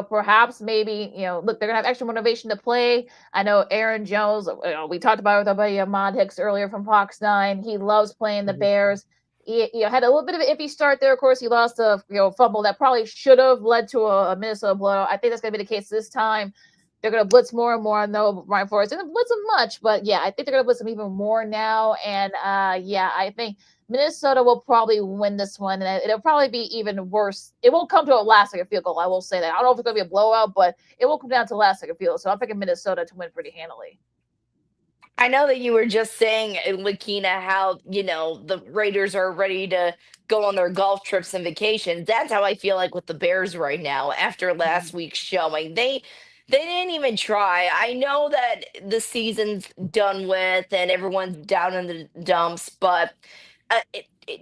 perhaps maybe look, they're gonna have extra motivation to play. I know Aaron Jones. We talked about it with our buddy Ahmad Hicks earlier from Fox 9. He loves playing the Bears. He had a little bit of an iffy start there. Of course, he lost a fumble that probably should have led to a Minnesota blowout. I think that's gonna be the case this time. They're going to blitz more and more. I know Ryan Forrest didn't blitz them much, but yeah, I think they're going to blitz them even more now. And I think Minnesota will probably win this one, and it'll probably be even worse. It won't come to a last-second field goal. I will say that. I don't know if it's going to be a blowout, but it will come down to last-second field. So I'm picking Minnesota to win pretty handily. I know that you were just saying, Lakina, how, the Raiders are ready to go on their golf trips and vacations. That's how I feel like with the Bears right now after last week's showing. They didn't even try. I know that the season's done with and everyone's down in the dumps, but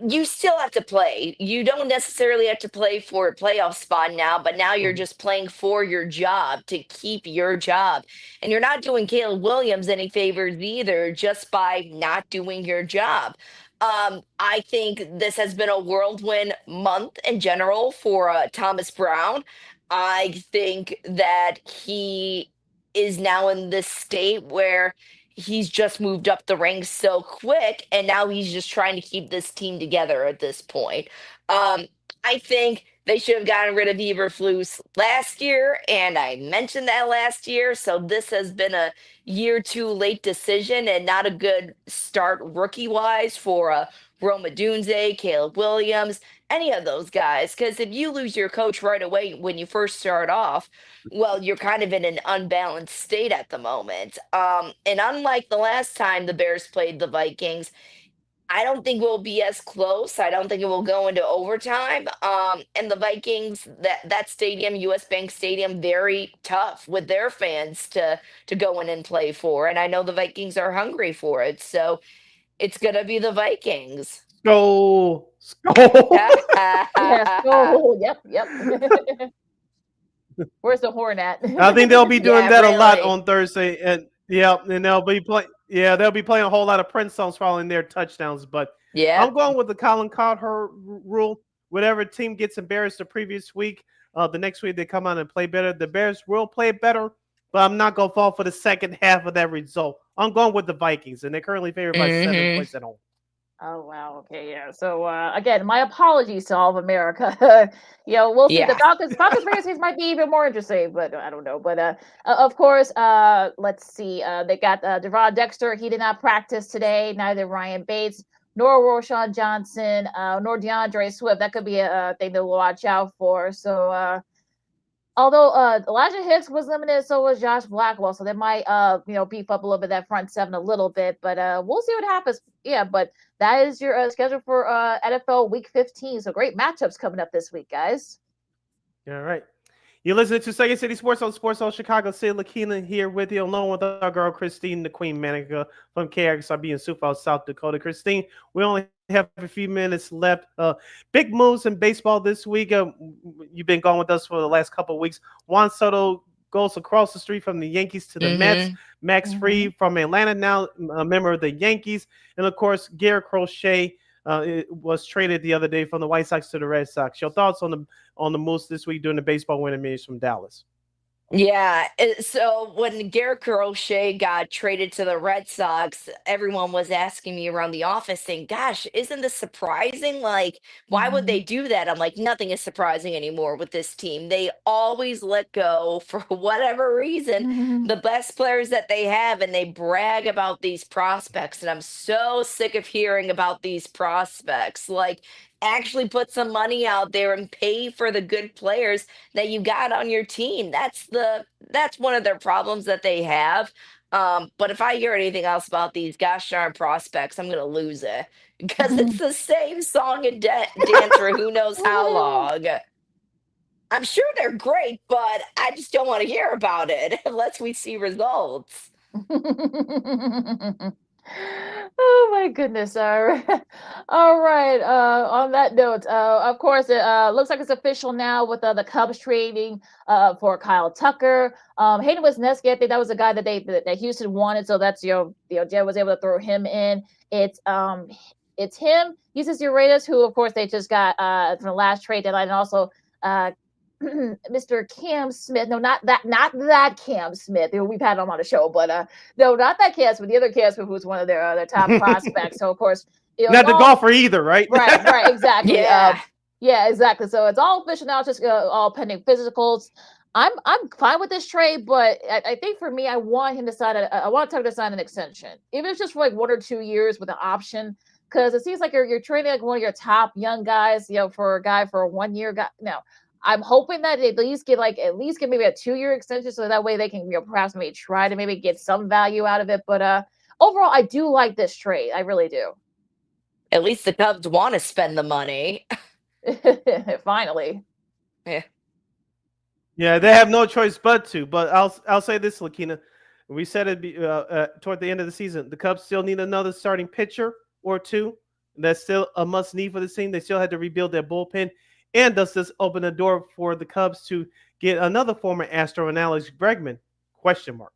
you still have to play. You don't necessarily have to play for a playoff spot now, but now you're just playing for your job to keep your job. And you're not doing Caleb Williams any favors either just by not doing your job. I think this has been a whirlwind month in general for Thomas Brown. I think that he is now in this state where he's just moved up the ranks so quick, and now he's just trying to keep this team together at this point. Um, I think they should have gotten rid of Eberflus last year, and I mentioned that last year. So this has been a year too late decision and not a good start rookie wise for Roma Dunze, Caleb Williams, any of those guys. Because if you lose your coach right away when you first start off, well, you're kind of in an unbalanced state at the moment. And unlike the last time the Bears played the Vikings, I don't think we'll be as close. I don't think it will go into overtime. And the Vikings, that stadium, US Bank Stadium, very tough with their fans to go in and play for. And I know the Vikings are hungry for it. So it's gonna be the Vikings. Skull. Yeah, so, yep. Where's the horn at? I think they'll be doing that a lot really. on Thursday, and they'll be playing. Yeah, they'll be playing a whole lot of Prince songs following their touchdowns. But Yeah. I'm going with the Colin Cowherd rule. Whatever team gets embarrassed the previous week, the next week they come out and play better. The Bears will play better, but I'm not going to fall for the second half of that result. I'm going with the Vikings, and they're currently favored by 7 points at home. Oh wow, okay, yeah. So again, my apologies to all of America. We'll see. Yeah. The Falcons Raiders might be even more interesting, but I don't know. But of course, let's see. They got Devon Dexter. He did not practice today. Neither Ryan Bates nor Roshan Johnson nor DeAndre Swift. That could be a thing to watch out for. So although Elijah Hicks was limited, so was Josh Blackwell. So they might beef up a little bit that front seven a little bit. But we'll see what happens. Yeah, but that is your schedule for NFL Week 15. So great matchups coming up this week, guys. All right. You're listening to Second City Sports on Chicago City. Lakina here with you, along with our girl Christine, the Queen Manika from KXRB in Sioux Falls, South Dakota. Christine, we only have a few minutes left. Big moves in baseball this week. You've been going with us for the last couple of weeks. Juan Soto goes across the street from the Yankees to the Mets. Max Fried from Atlanta, now a member of the Yankees. And, of course, Garrett Crochet was traded the other day from the White Sox to the Red Sox. Your thoughts on the moves this week during the baseball winter meetings from Dallas? Yeah. So when Garrett Crochet got traded to the Red Sox, everyone was asking me around the office saying, gosh, isn't this surprising? Like, why would they do that? I'm like, nothing is surprising anymore with this team. They always let go, for whatever reason, the best players that they have, and they brag about these prospects. And I'm so sick of hearing about these prospects. Like, actually put some money out there and pay for the good players that you got on your team. That's one of their problems that they have. But if I hear anything else about these gosh darn prospects, I'm gonna lose it, because it's the same song and dance for who knows how long. I'm sure they're great, but I just don't want to hear about it unless we see results. Oh my goodness. All right. All right. On that note, of course, it looks like it's official now with the Cubs trading for Kyle Tucker. Hayden Wesneski, I think that was a guy that Houston wanted, so that's Jed was able to throw him in. It's him, Jesus Urias, who of course they just got from the last trade deadline, and also Mr. Cam Smith. No, not that Cam Smith. We've had him on the show, but no, not that Cam Smith. The other Cam Smith, who's one of their top prospects. So of course, not the golfer either, right? Right, exactly. Yeah, exactly. So it's all official now. Just all pending physicals. I'm fine with this trade, but I think for me, I want him to sign. I want Tucker to sign an extension, even if it's just for like 1 or 2 years with an option. Because it seems like you're trading like one of your top young guys, for a guy for a 1 year guy. No. I'm hoping that they at least get maybe a 2-year extension, so that way they can perhaps maybe try to maybe get some value out of it. But overall, I do like this trade. I really do. At least the Cubs want to spend the money. Finally. Yeah. Yeah, they have no choice but to. But I'll say this, Lakina. We said it toward the end of the season. The Cubs still need another starting pitcher or two. That's still a must need for the team. They still had to rebuild their bullpen. And does this open the door for the Cubs to get another former Astro and Alex Bregman? Question mark.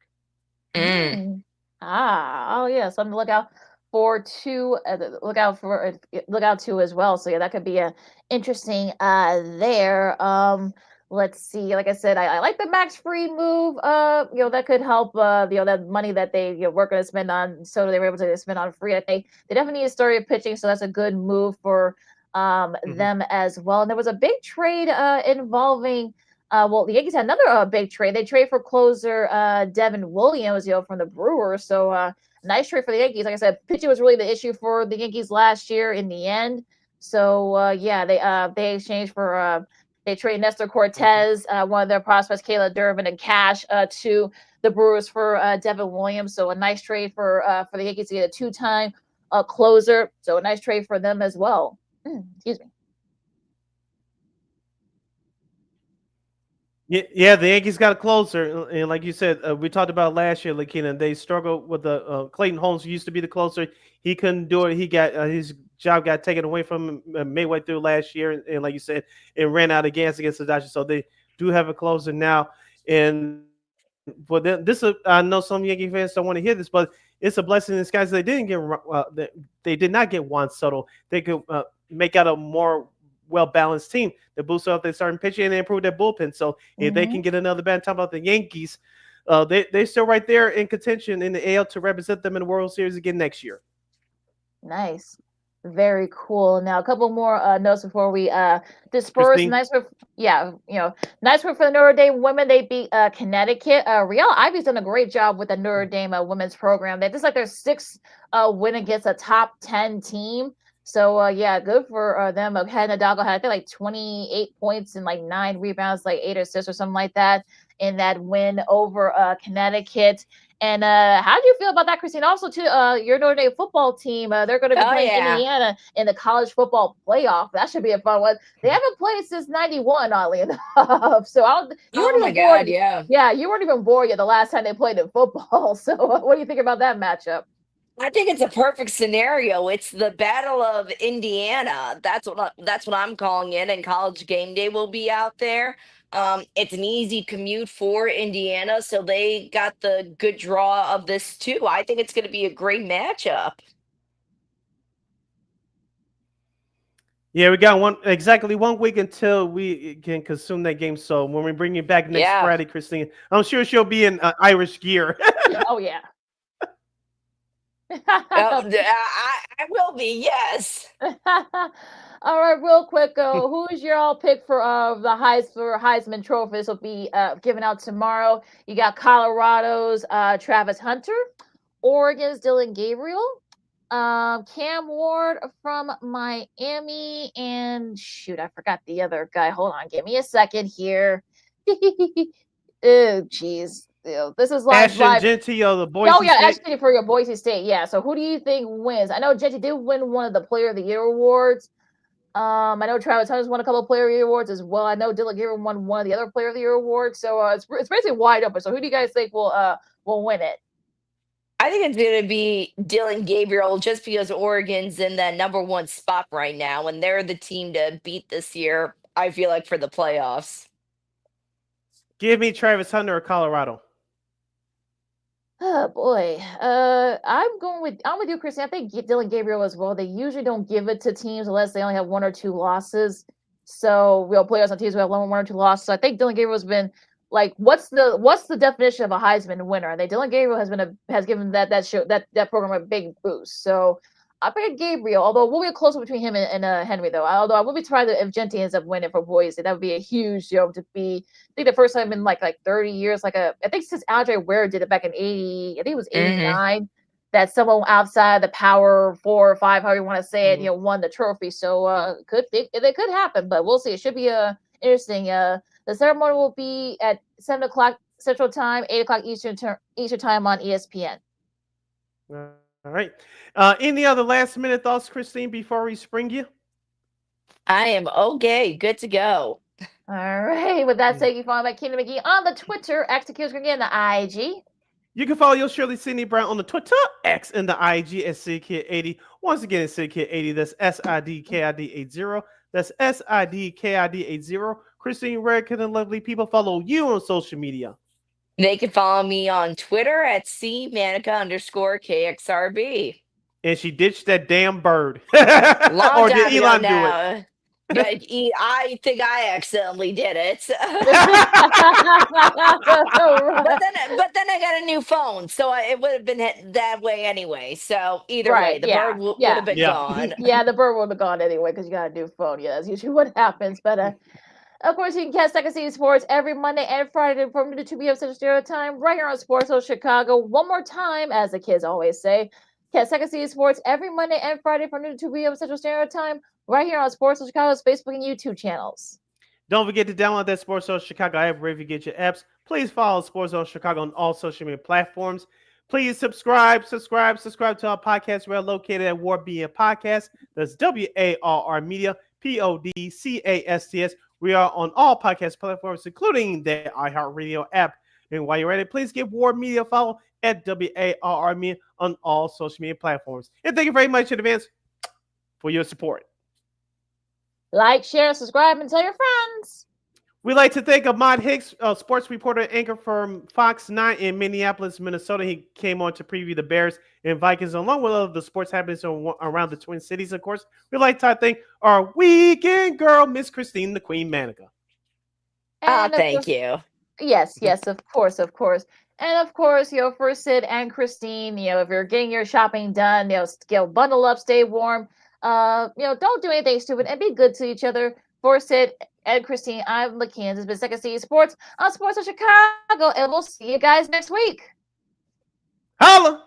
Oh yeah, something to look out for too. Look out to as well. So yeah, that could be a interesting there. Let's see. Like I said, I like the Max Fried move. That could help. That money that they were going to spend on Soto, they were able to spend on Fried. I think they definitely need to start pitching, so that's a good move for them as well. And there was a big trade involving. The Yankees had another big trade. They trade for closer Devin Williams, from the Brewers. So nice trade for the Yankees. Like I said, pitching was really the issue for the Yankees last year in the end. So they exchanged for they trade Nestor Cortez, one of their prospects, Kayla Durbin, and cash to the Brewers for Devin Williams. So a nice trade for the Yankees to get a two-time closer. So a nice trade for them as well. Excuse me. Yeah, the Yankees got a closer, and like you said, we talked about last year, Lakina. They struggled with the Clayton Holmes, who used to be the closer. He couldn't do it. He got his job got taken away from him midway through last year, and like you said, it ran out of gas against the Dodgers. So they do have a closer now, and for them, I know some Yankee fans don't want to hear this, but it's a blessing in disguise. They didn't get they did not get Juan Soto. They could make out a more well-balanced team to boost up their starting pitching and improve their bullpen. So if they can get another bat, talking about the Yankees, they're still right there in contention in the AL to represent them in the World Series again next year. Nice. Very cool. Now, a couple more notes before we disperse. Christine. Nice for nice for the Notre Dame women. They beat Connecticut. Riel Ivy's done a great job with the Notre Dame women's program. They just like their sixth win against a top 10 team. So good for them. Hannah Hidalgo had I think like 28 points and like 9 rebounds, like 8 assists or something like that in that win over Connecticut. And how do you feel about that, Christine? Also, too, your Notre Dame football team, they're going to be playing Indiana in the college football playoff. That should be a fun one. They haven't played since '91, oddly enough. So you weren't even bored. Yeah, you weren't even bored yet the last time they played in football. So what do you think about that matchup? I think it's a perfect scenario. It's the Battle of Indiana. That's what I'm calling it. And College Game Day will be out there. It's an easy commute for Indiana, so they got the good draw of this too. I think it's going to be a great matchup. Yeah, we got exactly 1 week until we can consume that game. So when we bring you back next Friday, Christine, I'm sure she'll be in Irish gear. Oh yeah. I will be, yes. All right, real quick, who is your all pick for the Heisman Trophy? This will be given out tomorrow. You got Colorado's Travis Hunter, Oregon's Dylan Gabriel, Cam Ward from Miami, and shoot, I forgot the other guy. Hold on, give me a second here. Oh, geez. This is Ashton Genty of the Boise State. Ashton Genty for your Boise State. Yeah. So who do you think wins? I know Genty did win one of the Player of the Year awards. I know Travis Hunter's won a couple of Player of the Year awards as well. I know Dylan Gabriel won one of the other Player of the Year awards. So it's basically wide open. So who do you guys think will win it? I think it's going to be Dylan Gabriel just because Oregon's in that #1 spot right now, and they're the team to beat this year, I feel like, for the playoffs. Give me Travis Hunter or Colorado. Oh boy, I'm with you, Christine. I think Dylan Gabriel as well. They usually don't give it to teams unless they only have 1 or 2 losses. So we'll players on teams who have 1 or 2 losses. So I think Dylan Gabriel's been like, what's the definition of a Heisman winner? And Dylan Gabriel has given that program a big boost. So I pick Gabriel, although we'll be a close between him and Henry, though. Although I will be surprised if Genty ends up winning for Boise. That would be a huge to be. I think the first time in like 30 years, I think since Andre Ware did it back in 80, I think it was 89, that someone outside the Power 4 or 5, however you want to say it, won the trophy. So it could happen, but we'll see. It should be interesting. The ceremony will be at 7 o'clock Central Time, 8 o'clock Eastern Time on ESPN. All right. Any other last minute thoughts, Christine, before we spring you? I am okay. Good to go. All right. With that said, you follow my Kingdom McGee on the Twitter, @KXRB, the IG. You can follow your Shirley Sidney Brown on the Twitter, X, and the IG at SidKid80. Once again, it's SidKid80. That's SIDKID80. That's SIDKID80. Christine, where can the lovely people follow you on social media? They can follow me on Twitter at @Manika_KXRB. And she ditched that damn bird. Long Or time did ago Elon do it? now. Yeah, I think I accidentally did it. But then I got a new phone, so it would have been that way anyway. So either way, the bird would have been gone. Yeah, the bird would have gone anyway because you got a new phone. Yeah, that's usually what happens. But of course, you can catch Second City Sports every Monday and Friday from 2 to 2 p.m. Central Standard Time right here on Sports Zone Chicago. One more time, as the kids always say, catch Second City Sports every Monday and Friday from 2 to 2 p.m. Central Standard Time right here on Sports Zone Chicago's Facebook and YouTube channels. Don't forget to download that Sports Zone Chicago app wherever you get your apps. Please follow Sports Zone Chicago on all social media platforms. Please subscribe to our podcast. We're located at War Media Podcast. That's WARR Media, PODCASTS. We are on all podcast platforms, including the iHeartRadio app. And while you're at it, please give War Media a follow at WARR Media on all social media platforms. And thank you very much in advance for your support. Like, share, subscribe, and tell your friends. We'd like to thank Ahmad Hicks, sports reporter and anchor from Fox 9 in Minneapolis, Minnesota. He came on to preview the Bears and Vikings, along with other the sports happenings around the Twin Cities, of course. We'd like to thank our weekend girl, Miss Christine, the Queen Manika. Thank you. Yes, of course. And of course, for Sid and Christine, if you're getting your shopping done, bundle up, stay warm. Don't do anything stupid and be good to each other. For Sid and Christine, I'm Lakina. This has been Second City Sports on Sports of Chicago, and we'll see you guys next week. Holla!